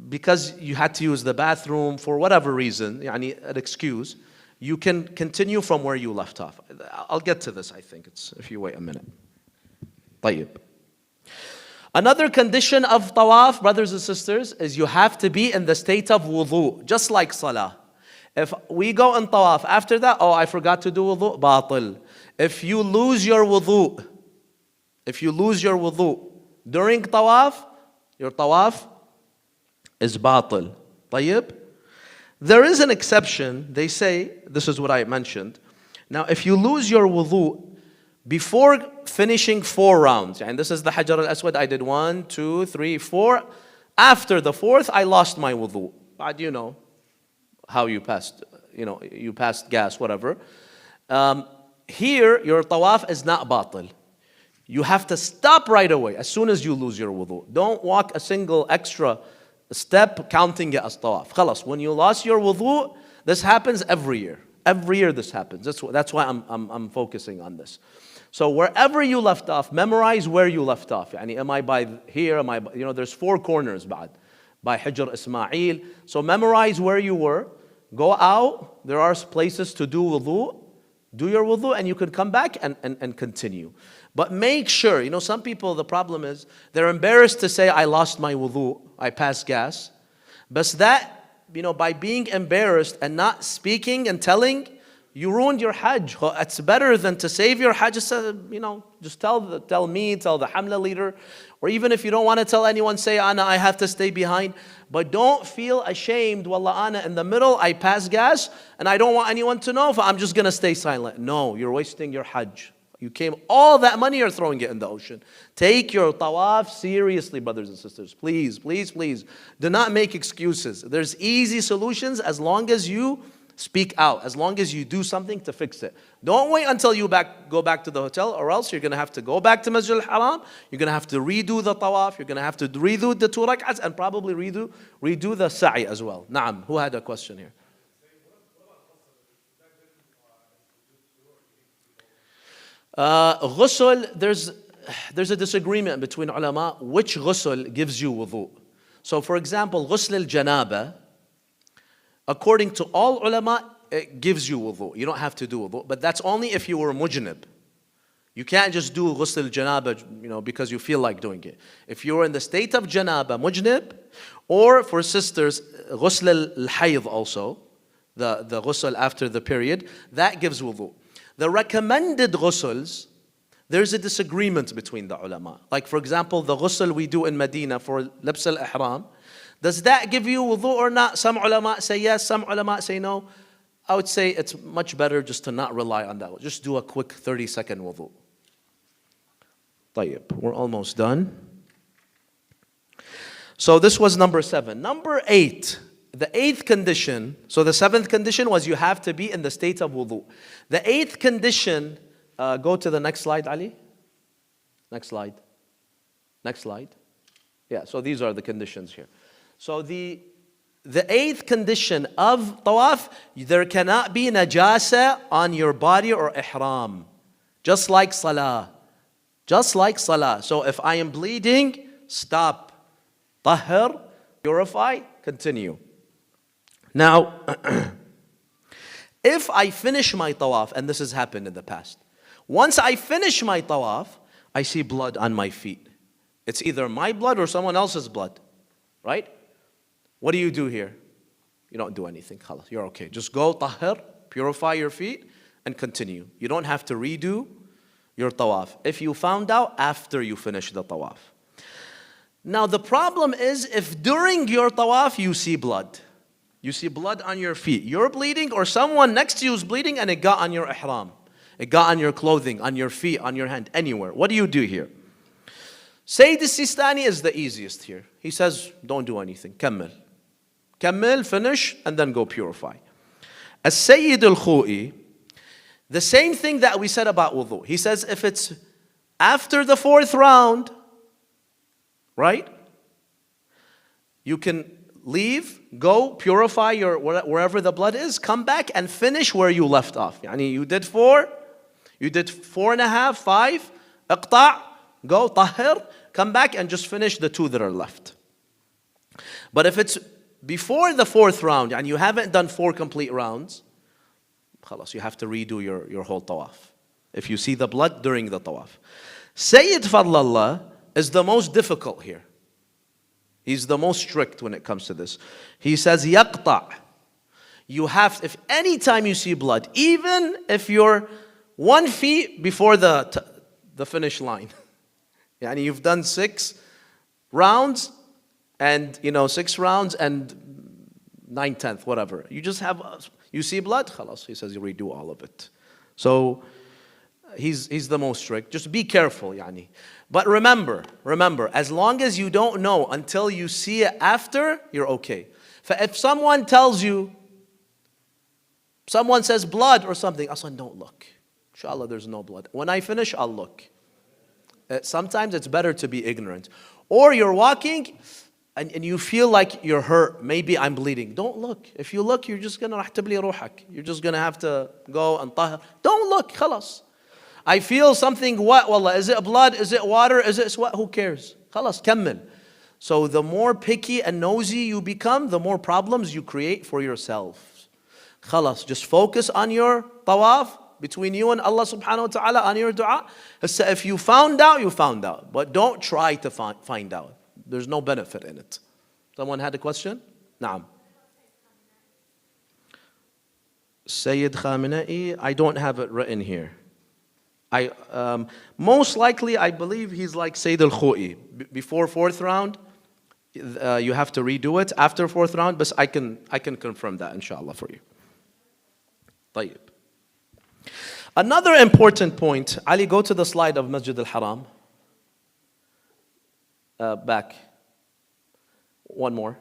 because you had to use the bathroom for whatever reason, يعني an excuse, you can continue from where you left off. I'll get to this, I think, if you wait a minute. طيب. Another condition of tawaf, brothers and sisters, is you have to be in the state of wudu, just like salah. If we go in tawaf, after that, oh, I forgot to do wudu, batil. If you lose your wudu during tawaf, your tawaf is batil. طيب. There is an exception. They say, this is what I mentioned. Now, if you lose your wudu before finishing 4 rounds, and this is the Hajar al-Aswad, I did 1, 2, 3, 4. After the 4th, I lost my wudu. But you know how you passed, you passed gas, whatever. Here, your tawaf is not batil. You have to stop right away as soon as you lose your wudu. Don't walk a single extra step counting it as tawaf. Khalas, when you lost your wudu, this happens every year. Every year this happens. That's why I'm focusing on this. So wherever you left off, memorize where you left off. Yani, am I by here? Am I by, there's 4 corners by Hijr Ismail. So memorize where you were. Go out. There are places to do wudu. Do your wudu and you can come back and continue. But make sure, some people, the problem is, they're embarrassed to say, I lost my wudu, I passed gas. But that, by being embarrassed and not speaking and telling, you ruined your Hajj. It's better than to save your Hajj. Just tell me, tell the Hamla leader. Or even if you don't want to tell anyone, say, Ana, I have to stay behind. But don't feel ashamed, Wallah, Ana, in the middle, I pass gas, and I don't want anyone to know, I'm just going to stay silent. No, you're wasting your Hajj. You came, all that money you're throwing it in the ocean. Take your tawaf seriously, brothers and sisters. Please, please, please. Do not make excuses. There's easy solutions as long as you speak out, as long as you do something to fix it. Don't wait until you go back to the hotel, or else you're going to have to go back to Masjid al-Haram. You're going to have to redo the tawaf. You're going to have to redo the 2 rak'ats and probably redo the sa'i as well. Naam, who had a question here? Ghusl, there's a disagreement between ulama which ghusl gives you wudu. So for example, ghusl al-janaba, according to all ulama, it gives you wudu. You don't have to do wudu, but that's only if you were mujnib. You can't just do ghusl janaba, because you feel like doing it. If you're in the state of janaba, mujnib, or for sisters, ghusl al-hayd also, the ghusl after the period, that gives wudu. The recommended ghusls, there's a disagreement between the ulama. Like for example, the ghusl we do in Medina for labs al-ihram, does that give you wudu or not? Some ulama say yes, some ulama say no. I would say it's much better just to not rely on that. Just do a quick 30-second wudu. طيب, we're almost done. So this was number 7. Number 8, the 8th condition. So the 7th condition was you have to be in the state of wudu. The 8th condition, go to the next slide, Ali. Next slide. Next slide. Yeah, so these are the conditions here. So the 8th condition of tawaf, there cannot be najasa on your body or ihram. Just like salah. Just like salah. So if I am bleeding, stop. Tahir, purify, continue. Now, if I finish my tawaf, and this has happened in the past, once I finish my tawaf, I see blood on my feet. It's either my blood or someone else's blood, right? What do you do here? You don't do anything. Khalas, you're okay. Just go tahir, purify your feet, and continue. You don't have to redo your tawaf if you found out after you finish the tawaf. Now the problem is if during your tawaf you see blood. You see blood on your feet. You're bleeding or someone next to you is bleeding and it got on your ihram. It got on your clothing, on your feet, on your hand, anywhere. What do you do here? Sayyid al-Sistani is the easiest here. He says, don't do anything. Kammil. Kammil, finish, and then go purify. As-Sayyid al-Khou'i, the same thing that we said about wudu. He says if it's after the 4th round, right? You can leave, go, purify your wherever the blood is, come back and finish where you left off. Yani you did 4, you did 4.5, 5, iqta', go, tahir, come back and just finish the 2 that are left. But if it's before the 4th round and you haven't done 4 complete rounds, khalas, you have to redo your whole tawaf. If you see the blood during the tawaf. Sayyid Fadlallah is the most difficult here. He's the most strict when it comes to this. He says, yaqta'. You have, if any time you see blood, even if you're 1 feet before the finish line. Yani you've done 6 rounds and 6 rounds and 9/10, whatever. You just have, you see blood, khalas. He says you redo all of it. So he's the most strict. Just be careful, yani. But remember, as long as you don't know until you see it after, you're okay. If someone tells you, someone says blood or something, aslan, don't look. Inshallah, there's no blood. When I finish, I'll look. Sometimes it's better to be ignorant. Or you're walking and you feel like you're hurt. Maybe I'm bleeding. Don't look. If you look, you're just going to tabli ruhak. You're just going to have to go and tahir. Don't look, khalas. I feel something wet, wallah. Is it blood? Is it water? Is it sweat? Who cares? Khalas, kammil. So the more picky and nosy you become, the more problems you create for yourself. Khalas, just focus on your tawaf between you and Allah subhanahu wa ta'ala, on your dua. If you found out, you found out. But don't try to find out. There's no benefit in it. Someone had a question? Naam. Sayyid Khamenei, I don't have it written here. Most likely, I believe he's like Sayyid al-Khou'i. Before 4th round, you have to redo it. After 4th round, but I can confirm that, inshallah, for you. طيب. Another important point. Ali, go to the slide of Masjid al-Haram. Back. One more.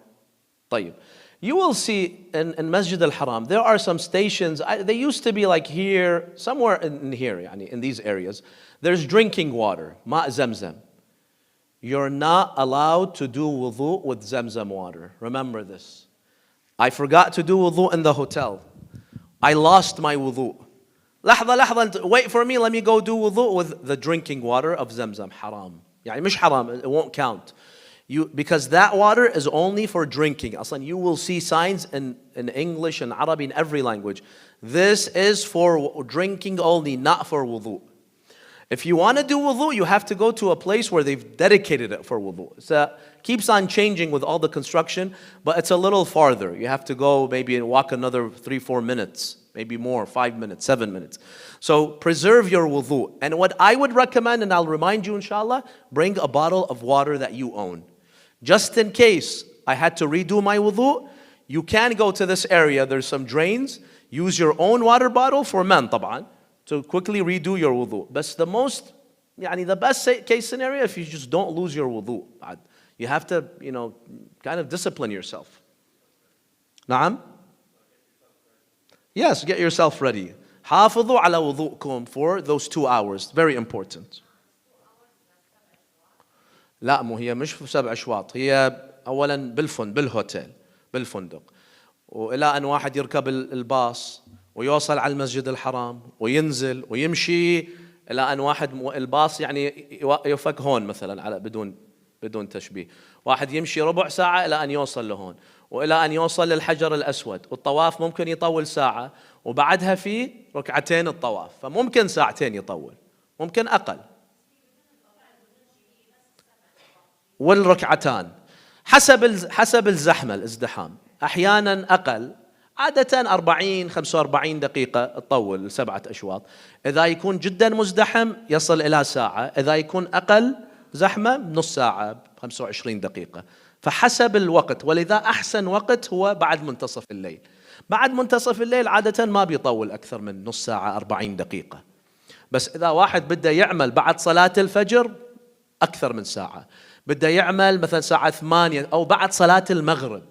طيب. You will see in Masjid al-Haram, there are some stations. They used to be like here, somewhere in here, in these areas. There's drinking water, ma' zamzam. You're not allowed to do wudu with zamzam water. Remember this. I forgot to do wudu in the hotel. I lost my wudu. Lahza, wait for me, let me go do wudu with the drinking water of zamzam. Haram. مش haram, it won't count. Because that water is only for drinking. Aslan, you will see signs in English and Arabic, in every language. This is for drinking only, not for wudu. If you want to do wudu, you have to go to a place where they've dedicated it for wudu. It keeps on changing with all the construction, but it's a little farther. You have to go maybe and walk another 3-4 minutes, maybe more, 5 minutes, 7 minutes. So preserve your wudu. And what I would recommend, and I'll remind you inshallah, bring a bottle of water that you own. Just in case I had to redo my wudu, you can go to this area, there's some drains, use your own water bottle for men طبعا, to quickly redo your wudu. But the best case scenario, if you just don't lose your wudu. You have to, kind of discipline yourself. Naam? Yes, get yourself ready. حافظوا على وضوءكم for those 2 hours. Very important. لا مو هي مش في 7 أشواط. هي أولا بالهوتيل بالفندق. وإلى أن واحد يركب الباص ويوصل على المسجد الحرام وينزل ويمشي إلى أن واحد الباص يوقف هون مثلا على بدون تشبيه. واحد يمشي ربع ساعة إلى أن يوصل لهون وإلى أن يوصل للحجر الأسود. والطواف ممكن يطول ساعة وبعدها في ركعتين الطواف. فممكن ساعتين يطول. ممكن أقل. والركعتان حسب الزحمة الازدحام. أحيانا أقل. عادة 40-45 دقيقة تطول 7 أشواط. إذا يكون جدا مزدحم يصل إلى ساعة. إذا يكون أقل زحمة نص ساعة 25 دقيقة. فحسب الوقت. ولذا أحسن وقت هو بعد منتصف الليل. بعد منتصف الليل عادة ما بيطول أكثر من نص ساعة 40 دقيقة. بس إذا واحد بده يعمل بعد صلاة الفجر أكثر من ساعة. بده يعمل مثلا ساعة 8 أو بعد صلاة المغرب.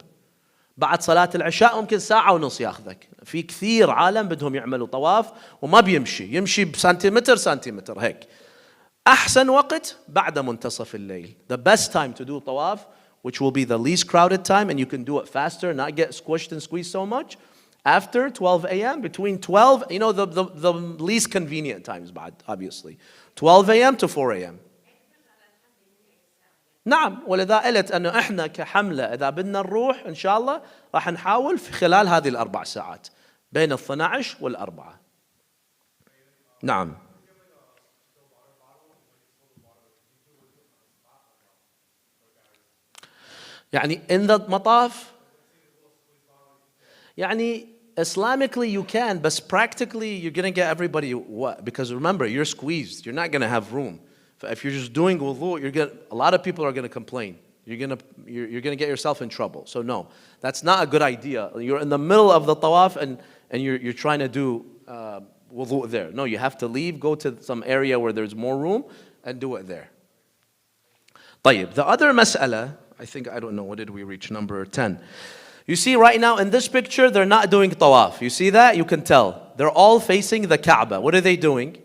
بعد صلاة العشاء ممكن ساعة ونص ياخذك. في كثير عالم بدهم يعملوا طواف وما يمشي بسنتيمتر هيك. أحسن وقت بعد منتصف الليل. The best time to do tawaf, which will be the least crowded time, and you can do it faster, not get squished and squeezed so much. After 12 a.m., between 12, the least convenient times بعد, obviously. 12 a.m. to 4 a.m. نعم ولذا قلت أنه إحنا كحملة إذا بدنا نروح إن شاء الله راح نحاول في خلال هذه ال4 ساعات بين 12 وال4. نعم. in the مطاف Islamically you can, but practically you're going to get everybody what? Because remember, you're squeezed. You're not going to have room. If you're just doing wudu, a lot of people are going to complain. You're going to get yourself in trouble. So no, that's not a good idea. You're in the middle of the tawaf and you're trying to do wudu there. No, you have to leave, go to some area where there's more room and do it there. طيب, the other mas'ala, I don't know, what did we reach? Number 10. You see right now in this picture, they're not doing tawaf. You see that? You can tell. They're all facing the Kaaba. What are they doing?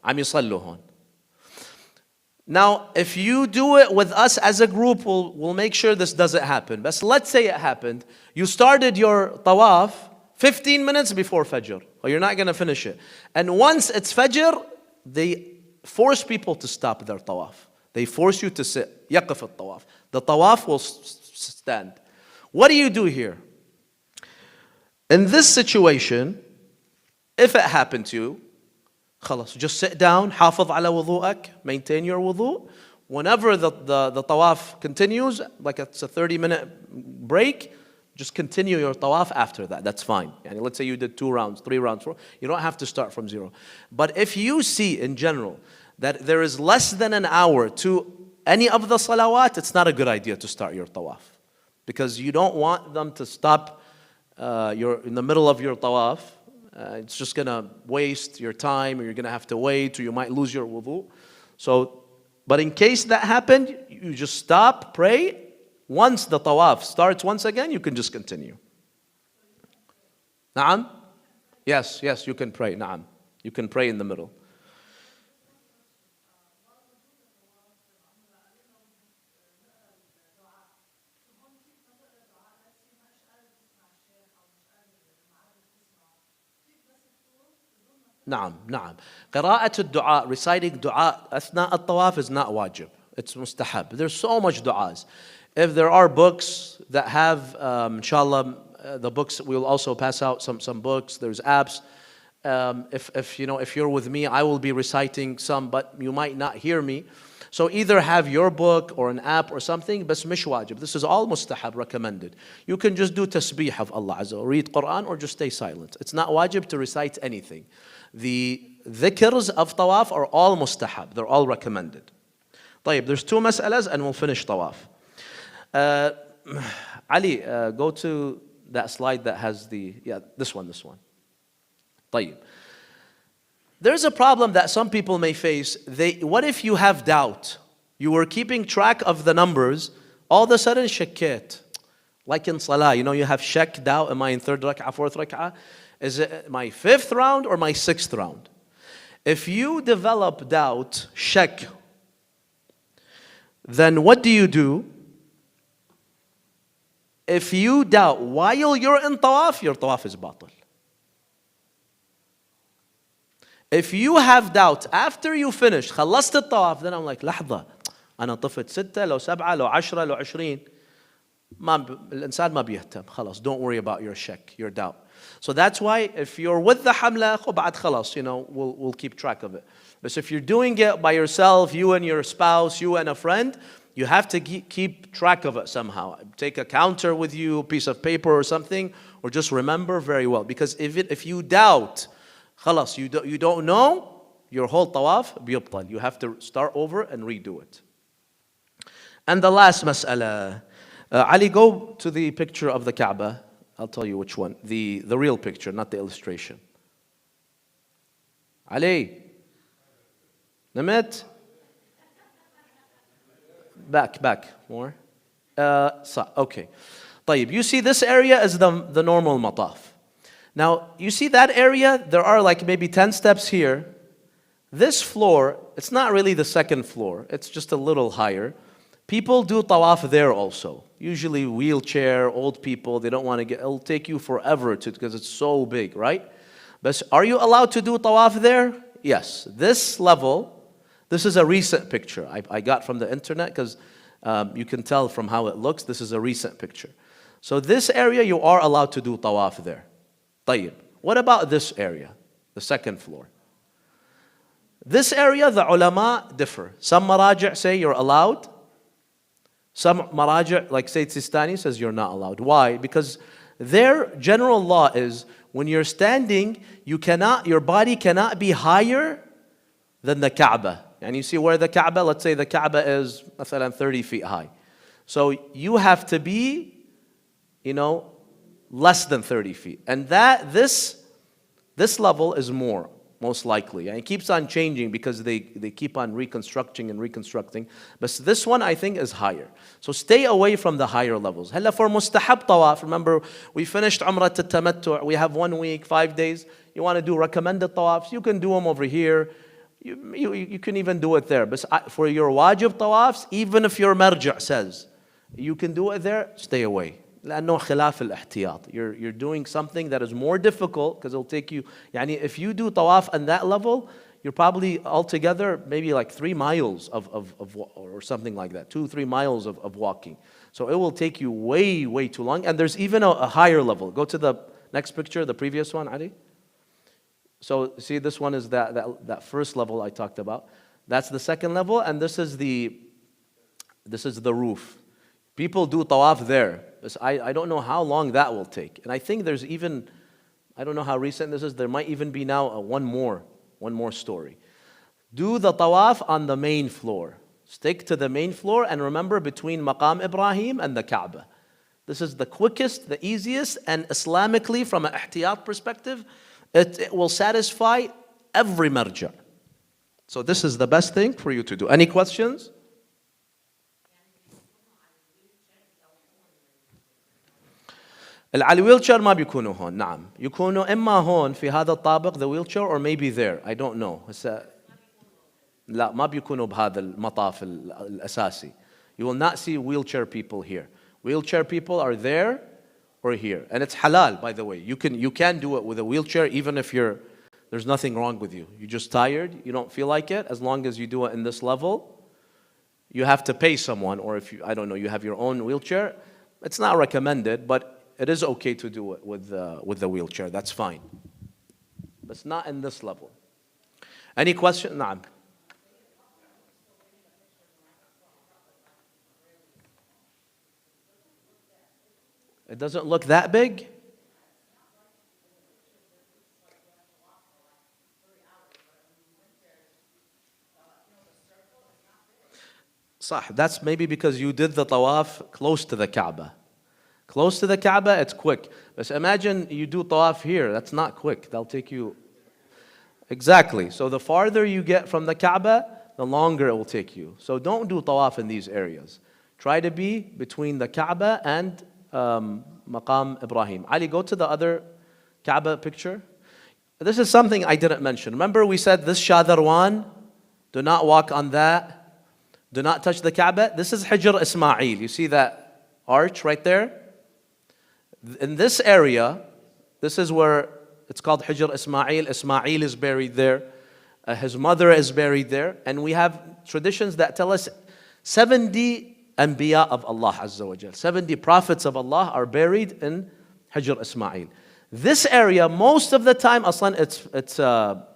عم يصلوا هون. Now, if you do it with us as a group, we'll make sure this doesn't happen. But let's say it happened. You started your tawaf 15 minutes before Fajr. Or you're not going to finish it. And once it's Fajr, they force people to stop their tawaf. They force you to sit. يقف الطواف. The tawaf will stand. What do you do here? In this situation, if it happened to you, خلاص, just sit down, حافظ على وضوءك, maintain your wudu. Whenever the tawaf continues, like it's a 30-minute break, just continue your tawaf after that. That's fine. Let's say you did 2 rounds, 3 rounds, 4. You don't have to start from 0. But if you see in general that there is less than an hour to any of the salawat, it's not a good idea to start your tawaf. Because you don't want them to stop in the middle of your tawaf. It's just going to waste your time, or you're going to have to wait, or you might lose your wudu. But in case that happened, you just stop, pray. Once the tawaf starts once again, you can just continue. Naam? Yes, you can pray. Naam. You can pray in the middle. نعم. قراءة الدعاء, reciting dua أثناء الطواف is not wajib. It's mustahab. There's so much du'as. If there are books that have, inshallah, the books, we'll also pass out some books. There's apps. if you're with me, I will be reciting some, but you might not hear me. So either have your book or an app or something, بس مش واجب. This is all mustahab, recommended. You can just do tasbih of Allah Azza wa, read Quran, or just stay silent. It's not wajib to recite anything. The dhikrs of tawaf are all mustahab. They're all recommended. طيب, there's two mas'alas and we'll finish tawaf. Ali, go to that slide that has this one. طيب. There's a problem that some people may face. What if you have doubt? You were keeping track of the numbers, all of a sudden shakkit. Like in salah, you have shak, doubt, am I in third rak'ah, fourth rak'ah? Is it my fifth round or my sixth round? If you develop doubt, shak, then what do? If you doubt while you're in tawaf, your tawaf is batil. If you have doubt after you finish, خلصت الطواف, then I'm like, لحظة, أنا طفت 6 لو 7 لو 10 لو 20. الإنسان ما بيهتم. خلاص, don't worry about your shak, your doubt. So that's why if you're with the hamla, بعد خلاص, we'll keep track of it. But if you're doing it by yourself, you and your spouse, you and a friend, you have to keep track of it somehow. Take a counter with you, a piece of paper or something, or just remember very well. Because if you doubt, خلاص, you don't know, your whole tawaf بيبطل. You have to start over and redo it. And the last mas'ala. Ali, go to the picture of the Kaaba. I'll tell you which one. The real picture, not the illustration. Ali. نمت. Back. More. Okay. طيب, you see this area is the normal mataf. Now, you see that area? There are like maybe 10 steps here. This floor, it's not really the second floor. It's just a little higher. People do tawaf there also. Usually wheelchair, old people, they don't want to it'll take you forever because it's so big, right? But are you allowed to do tawaf there? Yes. This level, this is a recent picture I got from the internet because you can tell from how it looks. This is a recent picture. So this area, you are allowed to do tawaf there. طيب. What about this area, the second floor? This area, the ulama differ. Some maraji' say you're allowed. Some maraji', like Sayyid Sistani, says you're not allowed. Why? Because their general law is when you're standing, your body cannot be higher than the Kaaba. And you see where the Kaaba, let's say the Kaaba is مثلا 30 feet high. So you have to be, less than 30 feet. And this level is more, most likely. And it keeps on changing because they keep on reconstructing. But this one, I think, is higher. So stay away from the higher levels. Hella for mustahab tawaf, remember, we finished Umrah al-Tamattu'. We have 1 week, 5 days. You want to do recommended tawafs, you can do them over here. You can even do it there. But for your wajib tawafs, even if your marji' says you can do it there, stay away. لأنه خلاف الاحتياط. You're doing something that is more difficult because it'll take you. If you do tawaf on that level, you're probably altogether maybe like 3 miles or something like that, 2-3 miles of walking. So it will take you way too long. And there's even a higher level. Go to the next picture, the previous one, Ali. So see, this one is that first level I talked about. That's the second level, and this is the roof. People do tawaf there. I don't know how long that will take. And I think there's even, I don't know how recent this is, there might even be now one more story. Do the tawaf on the main floor. Stick to the main floor, and remember, between Maqam Ibrahim and the Kaaba. This is the quickest, the easiest, and Islamically, from an ihtiyat perspective, it will satisfy every marja'. So this is the best thing for you to do. Any questions? على wheelchair ما بيكونوا هون. نعم يكونوا إما هون في هذا الطابق the wheelchair, or maybe there, I don't know. لا ما بيكونوا بهذا المطاف الأساسي. You will not see wheelchair people here. Wheelchair people are there or here, and it's halal, by the way. You can do it with a wheelchair even if there's nothing wrong with you. You're just tired, you don't feel like it. As long as you do it in this level, you have to pay someone, or if you you have your own wheelchair. It's not recommended, but it is okay to do it with the wheelchair. That's fine. It's not in this level. Any question? Naam. It doesn't look that big? صح. That's maybe because you did the tawaf close to the Kaaba. Close to the Kaaba, it's quick. But imagine you do tawaf here. That's not quick. That'll take you... Exactly. So the farther you get from the Kaaba, the longer it will take you. So don't do tawaf in these areas. Try to be between the Kaaba and Maqam Ibrahim. Ali, go to the other Kaaba picture. This is something I didn't mention. Remember we said this Shadarwan, do not walk on that. Do not touch the Kaaba. This is Hijr Ismail. You see that arch right there? In this area, this is where it's called Hijr Ismail. Ismail is buried there. His mother is buried there. And we have traditions that tell us 70 Anbiya of Allah Azza wa Jal. 70 prophets of Allah are buried in Hijr Ismail. This area, most of the time, aslan, it's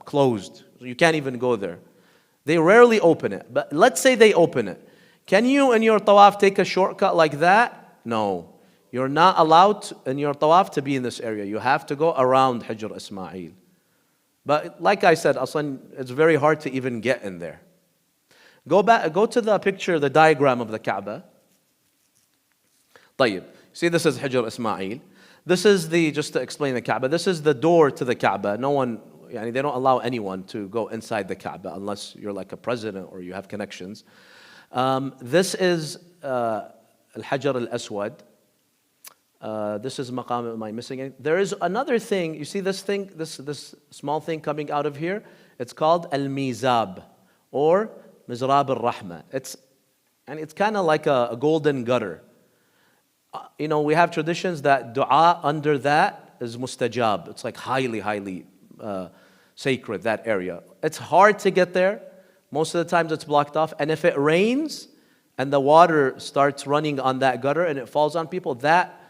closed. You can't even go there. They rarely open it. But let's say they open it. Can you in your tawaf take a shortcut like that? No. You're not allowed in your tawaf to be in this area. You have to go around Hijr Ismail. But like I said, aslan, it's very hard to even get in there. Go to the picture, the diagram of the Kaaba. طيب. See, this is Hijr Ismail. This is just to explain the Kaaba, this is the door to the Kaaba. No one, they don't allow anyone to go inside the Kaaba unless you're like a president or you have connections. This is Al-Hajar Al-Aswad. This is Maqam, am I missing anything? There is another thing, you see this thing, this small thing coming out of here? It's called Al-Mizab or Mizrab Al-Rahma. It's kind of like a golden gutter. We have traditions that dua under that is mustajab. It's like highly, highly sacred, that area. It's hard to get there. Most of the times it's blocked off. And if it rains and the water starts running on that gutter and it falls on people, that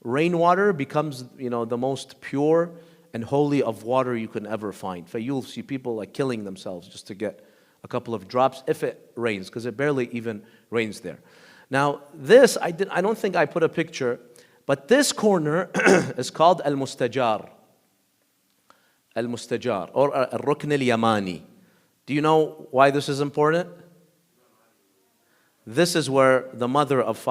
rainwater becomes, the most pure and holy of water you can ever find. So you'll see people like killing themselves just to get a couple of drops if it rains, because it barely even rains there. Now, this, I don't think I put a picture, but this corner is called Al-Mustajar. Al-Mustajar, or Al-Rukn Al-Yamani. Do you know why this is important? This is where the mother of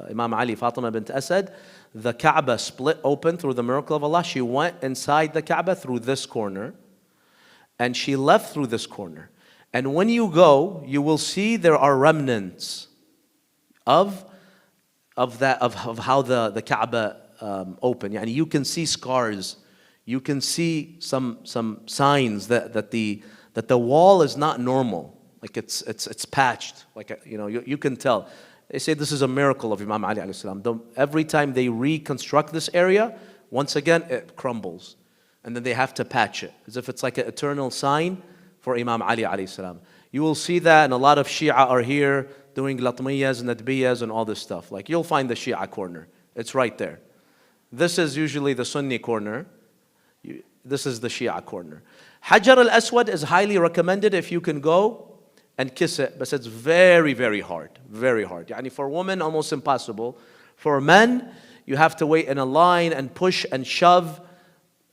Imam Ali, Fatima bint Asad, the Kaaba split open through the miracle of Allah. She went inside the Kaaba through this corner, and she left through this corner. And when you go, you will see there are remnants of how the Kaaba opened. You can see scars. You can see some signs that the wall is not normal. Like it's patched. Like you can tell. They say this is a miracle of Imam Ali alayhi salam. Every time they reconstruct this area, once again it crumbles, and then they have to patch it as if it's like an eternal sign for Imam Ali alayhi salam. You will see that, and a lot of Shia are here doing latmiyas, nadbiyas, and all this stuff. Like you'll find the Shia corner. It's right there. This is usually the Sunni corner. This is the Shia corner. Hajar al-Aswad is highly recommended if you can go and kiss it, but it's very, very hard. Very hard. For women, almost impossible. For men, you have to wait in a line and push and shove.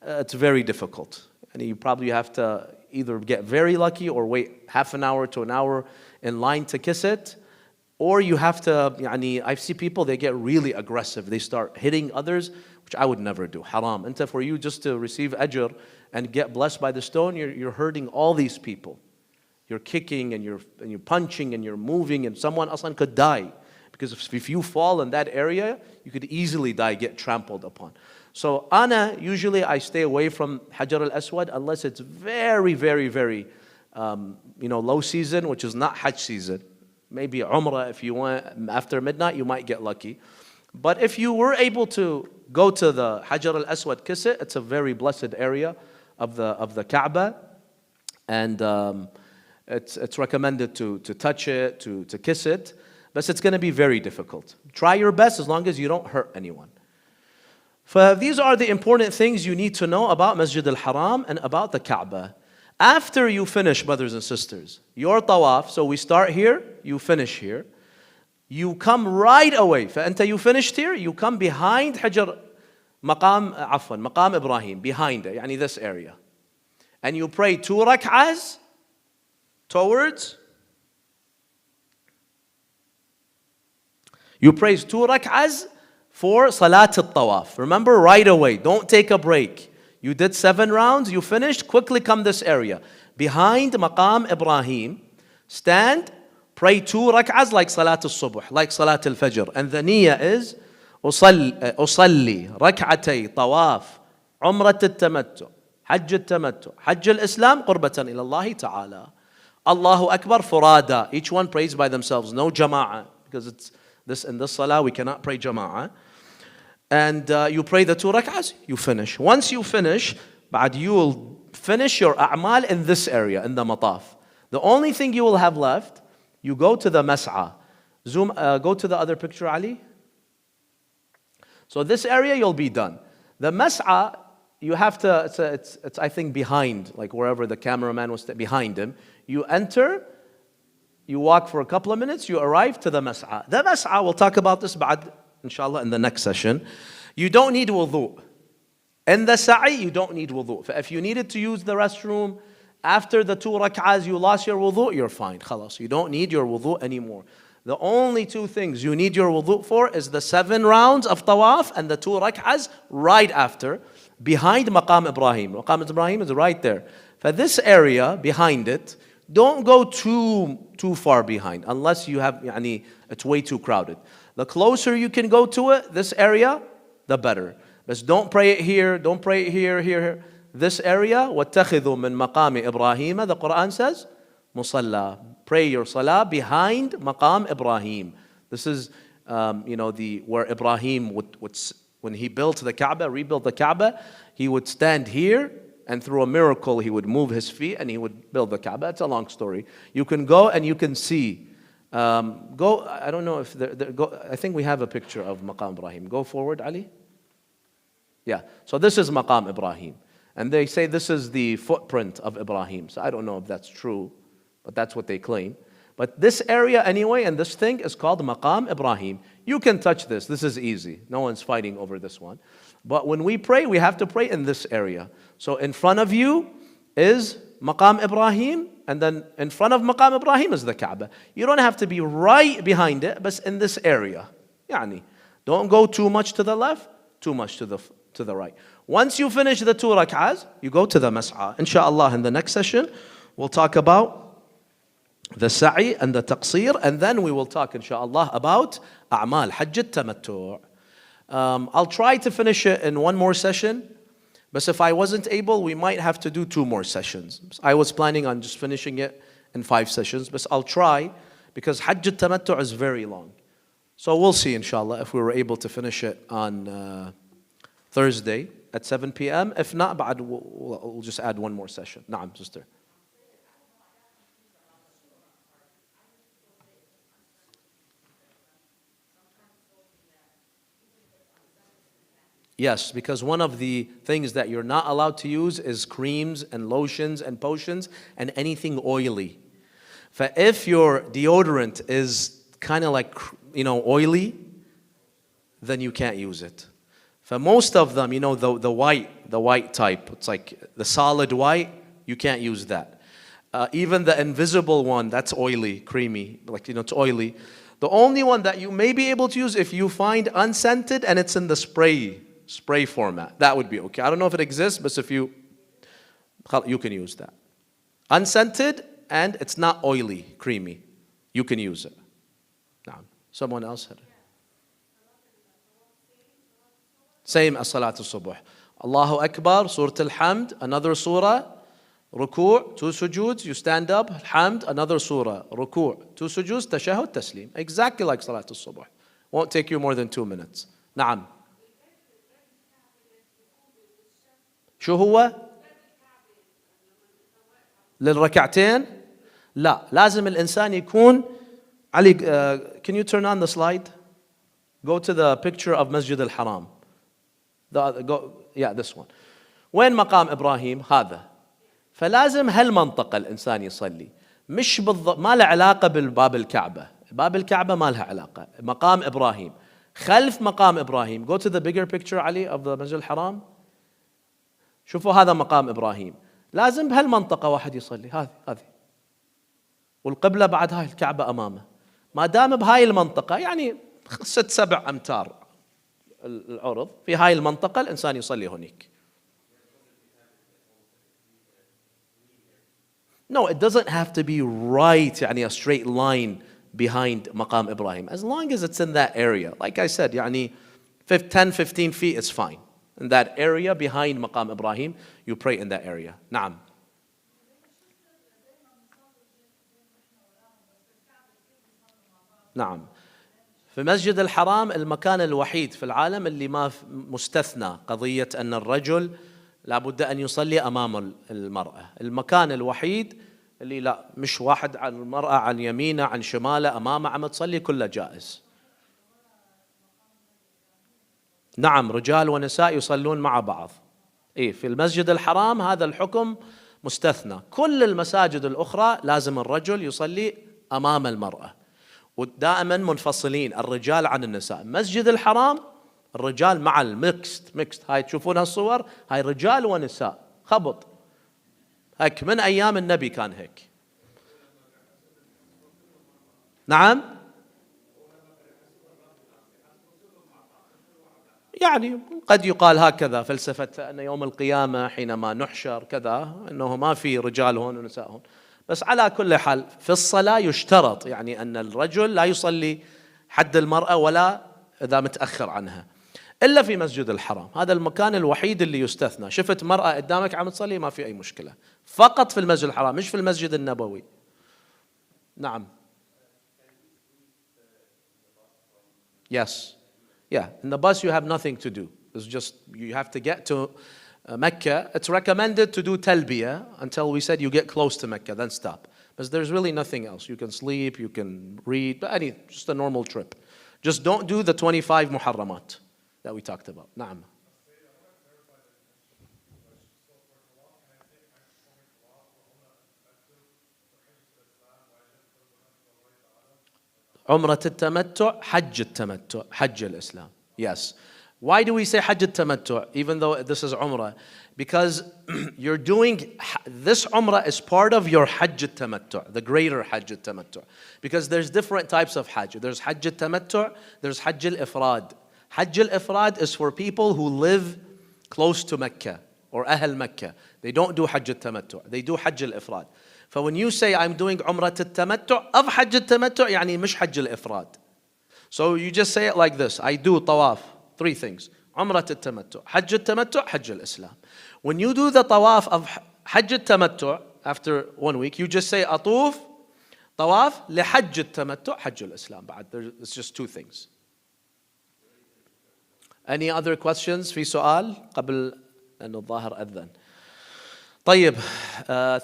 It's very difficult. And you probably have to either get very lucky or wait half an hour to an hour in line to kiss it. Or you have to, I see people, they get really aggressive. They start hitting others, which I would never do. Haram. And for you just to receive ajr and get blessed by the stone, you're hurting all these people. You're kicking and you're punching and you're moving, and someone aslan could die. Because if you fall in that area, you could easily die, get trampled upon. So usually I stay away from Hajar al-Aswad unless it's very, very, very low season, which is not Hajj season. Maybe Umrah, if you want, after midnight, you might get lucky. But if you were able to go to the Hajar al-Aswad, kiss it, it's a very blessed area of the Kaaba. And it's recommended to touch it, to kiss it. But it's going to be very difficult. Try your best as long as you don't hurt anyone. These are the important things you need to know about Masjid al-Haram and about the Kaaba. After you finish, brothers and sisters, your tawaf, so we start here, you finish here. You come right away. فأنت you finished here, you come behind Hajar Maqam Ibrahim, behind it, يعني this area. And you pray 2 rak'ahs towards. You pray 2 rak'ahs for Salat al-Tawaf. Remember, right away. Don't take a break. You did 7 rounds, you finished, quickly come this area. Behind Maqam Ibrahim, stand, pray 2 rak'ahs like Salat al-Subh, like Salat al-Fajr. And the niyyah is, أصلي ركعتي طواف عمرة التمتع حج التمتع حج الإسلام قربة إلى الله تعالى. Allahu Akbar furada. Each one prays by themselves, no jama'ah, because it's this in this salah we cannot pray jama'ah. And you pray the 2 rak'ahs, you finish. Once you finish, بعد you will finish your a'mal in this area, in the mataf. The only thing you will have left, you go to the mas'a. Go to the other picture, Ali. So this area you'll be done. The mas'a, you have to, it's I think behind, like wherever the cameraman was behind him. You enter, you walk for a couple of minutes, you arrive to the mas'a. The mas'a, we'll talk about this ba'ad, inshallah, in the next session. You don't need wudu. In the sa'i, you don't need wudu. If you needed to use the restroom, after the 2 rak'ahs, you lost your wudu, you're fine. Khalas, you don't need your wudu anymore. The only 2 things you need your wudu for is the 7 rounds of tawaf and the 2 rak'ahs right after, behind Maqam Ibrahim. Maqam Ibrahim is right there. For this area, behind it, don't go too far behind, unless you have, it's way too crowded. The closer you can go to it, this area, the better. But don't pray it here, don't pray it here. This area, وَاتَّخِذُوا مِن مَقَامِ إِبْرَاهِيمَ, the Quran says, musalla. Pray your salah behind Maqam Ibrahim. This is, where Ibrahim would, when he built the Kaaba, rebuilt the Kaaba, he would stand here, and through a miracle he would move his feet and he would build the Kaaba. It's a long story. You can go and you can see. I don't know if I think we have a picture of Maqam Ibrahim. Go forward, Ali. Yeah. So this is Maqam Ibrahim, and they say this is the footprint of Ibrahim. So I don't know if that's true, but that's what they claim. But this area anyway, and this thing is called Maqam Ibrahim. You can touch this. This is easy. No one's fighting over this one. But when we pray, we have to pray in this area. So in front of you is Maqam Ibrahim, and then in front of Maqam Ibrahim is the Kaaba. You don't have to be right behind it, but in this area. Don't go too much to the left, too much to the right. Once you finish the 2 rak'ahs, you go to the mas'a. Inshallah, in the next session, we'll talk about the sa'i and the taqsir, and then we will talk, inshallah, about a'mal, hajj al-tamattu'. I'll try to finish it in 1 more session, but if I wasn't able, we might have to do 2 more sessions. I was planning on just finishing it in 5 sessions, but I'll try, because hajj al-tamattu' is very long. So we'll see, inshallah, if we were able to finish it on Thursday at 7 p.m. If not, we'll just add 1 more session. Naam, sister. Yes, because one of the things that you're not allowed to use is creams and lotions and potions and anything oily. If your deodorant is kind of like, oily, then you can't use it. For most of them, the white type, it's like the solid white, you can't use that. Even the invisible one, that's oily, creamy, it's oily. The only one that you may be able to use if you find unscented and it's in the spray format, that would be okay. I don't know if it exists, but if you can use that. Unscented and it's not oily, creamy, you can use it. Now, someone else had it. Same as Salat al-Subh. Allahu Akbar, Surah Al-Hamd, another surah, Ruku', 2 sujuds, you stand up, Hamd, another surah, Ruku', 2 sujuds, Tashahhud, Taslim. Exactly like Salat al-Subh. Won't take you more than 2 minutes. Naam. شو هو؟ للركعتين؟ لا، لازم الإنسان يكون علي, can you turn on the slide? Go to the picture of Masjid al-Haram. this one. وين مقام إبراهيم؟ هذا. فلازم هالمنطقة الإنسان يصلي، مش بالضبط، ما له علاقة بالباب الكعبة، باب الكعبة ما لها علاقة. مقام إبراهيم، خلف مقام إبراهيم. Go to the bigger picture علي of the مسجد الحرام. شوفوا هذا مقام إبراهيم، لازم بهالمنطقة واحد يصلي، هذه والقبلة بعد هاي الكعبة أمامه. ما دام بهاي المنطقة يعني 6-7 أمتار العرض، في هاي المنطقة الإنسان يصلي هناك. No, it doesn't have to be right يعني a straight line behind مقام إبراهيم. As long as it's in that area. Like I said يعني 10-15 feet is fine. In that area behind مقام إبراهيم, you pray in that area. نعم. نعم. في مسجد الحرام المكان الوحيد في العالم اللي ما مستثنى قضية أن الرجل لابد أن يصلي أمام المرأة. المكان الوحيد اللي لا، مش واحد عن المرأة عن يمينه عن شماله أمامه عم تصلي، كله جائز. نعم، رجال ونساء يصلون مع بعض. في المسجد الحرام هذا الحكم مستثنى. كل المساجد الأخرى لازم الرجل يصلي أمام المرأة، ودائما منفصلين الرجال عن النساء. مسجد الحرام الرجال مع الميكست، هاي تشوفون هالصور، هاي رجال ونساء خبط، هيك من أيام النبي كان هيك. نعم، يعني قد يقال هكذا فلسفة أن يوم القيامة حينما نحشر كذا أنه ما في رجال هون ونساء هون. بس على كل حال في الصلاة يشترط يعني أن الرجل لا يصلي حد المرأة ولا إذا متأخر عنها، إلا في مسجد الحرام. هذا المكان الوحيد اللي يستثنى. شفت مرأة قدامك عم تصلي ما في أي مشكلة، فقط في المسجد الحرام مش في المسجد النبوي. نعم. Yes. Yeah, in the bus you have nothing to do. It's just you have to get to Mecca. It's recommended to do talbiyah until we said you get close to Mecca, then stop. But there's really nothing else. You can sleep, you can read, but just a normal trip. Just don't do the 25 muharramat that we talked about. نعم. عمرة التمتع, حج التمتع, حج الإسلام. Yes. Why do we say حج التمتع even though this is Umrah? Because you're doing, this Umrah is part of your حج التمتع, the greater حج التمتع. Because there's different types of Hajj. There's حج التمتع, there's حج الإفراد. حج الإفراد is for people who live close to Mecca or أهل Mecca. They don't do حج التمتع, they do حج الإفراد. So when you say I'm doing عمرة التمتع of حج التمتع يعني مش حج الإفراد. So you just say it like this: I do Tawaf, 3 things. عمرة التمتع, حج التمتع, حج الإسلام. When you do the Tawaf of حج التمتع after 1 week, you just say أطوف طواف لحج التمتع حج الإسلام. بعد it's just 2 things. Any other questions؟ في سؤال قبل أن الظاهر أذن. طيب,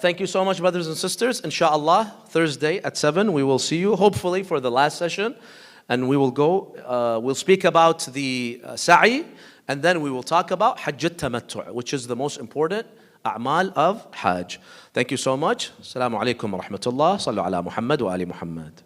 thank you so much brothers and sisters. Inshallah, Thursday at 7 we will see you hopefully for the last session, and we will go, we'll speak about the sa'i, and then we will talk about Hajj al-Tamattu', which is the most important a'mal of Hajj. Thank you so much. Assalamu alaikum wa rahmatullah. Sallu ala Muhammad wa ali Muhammad.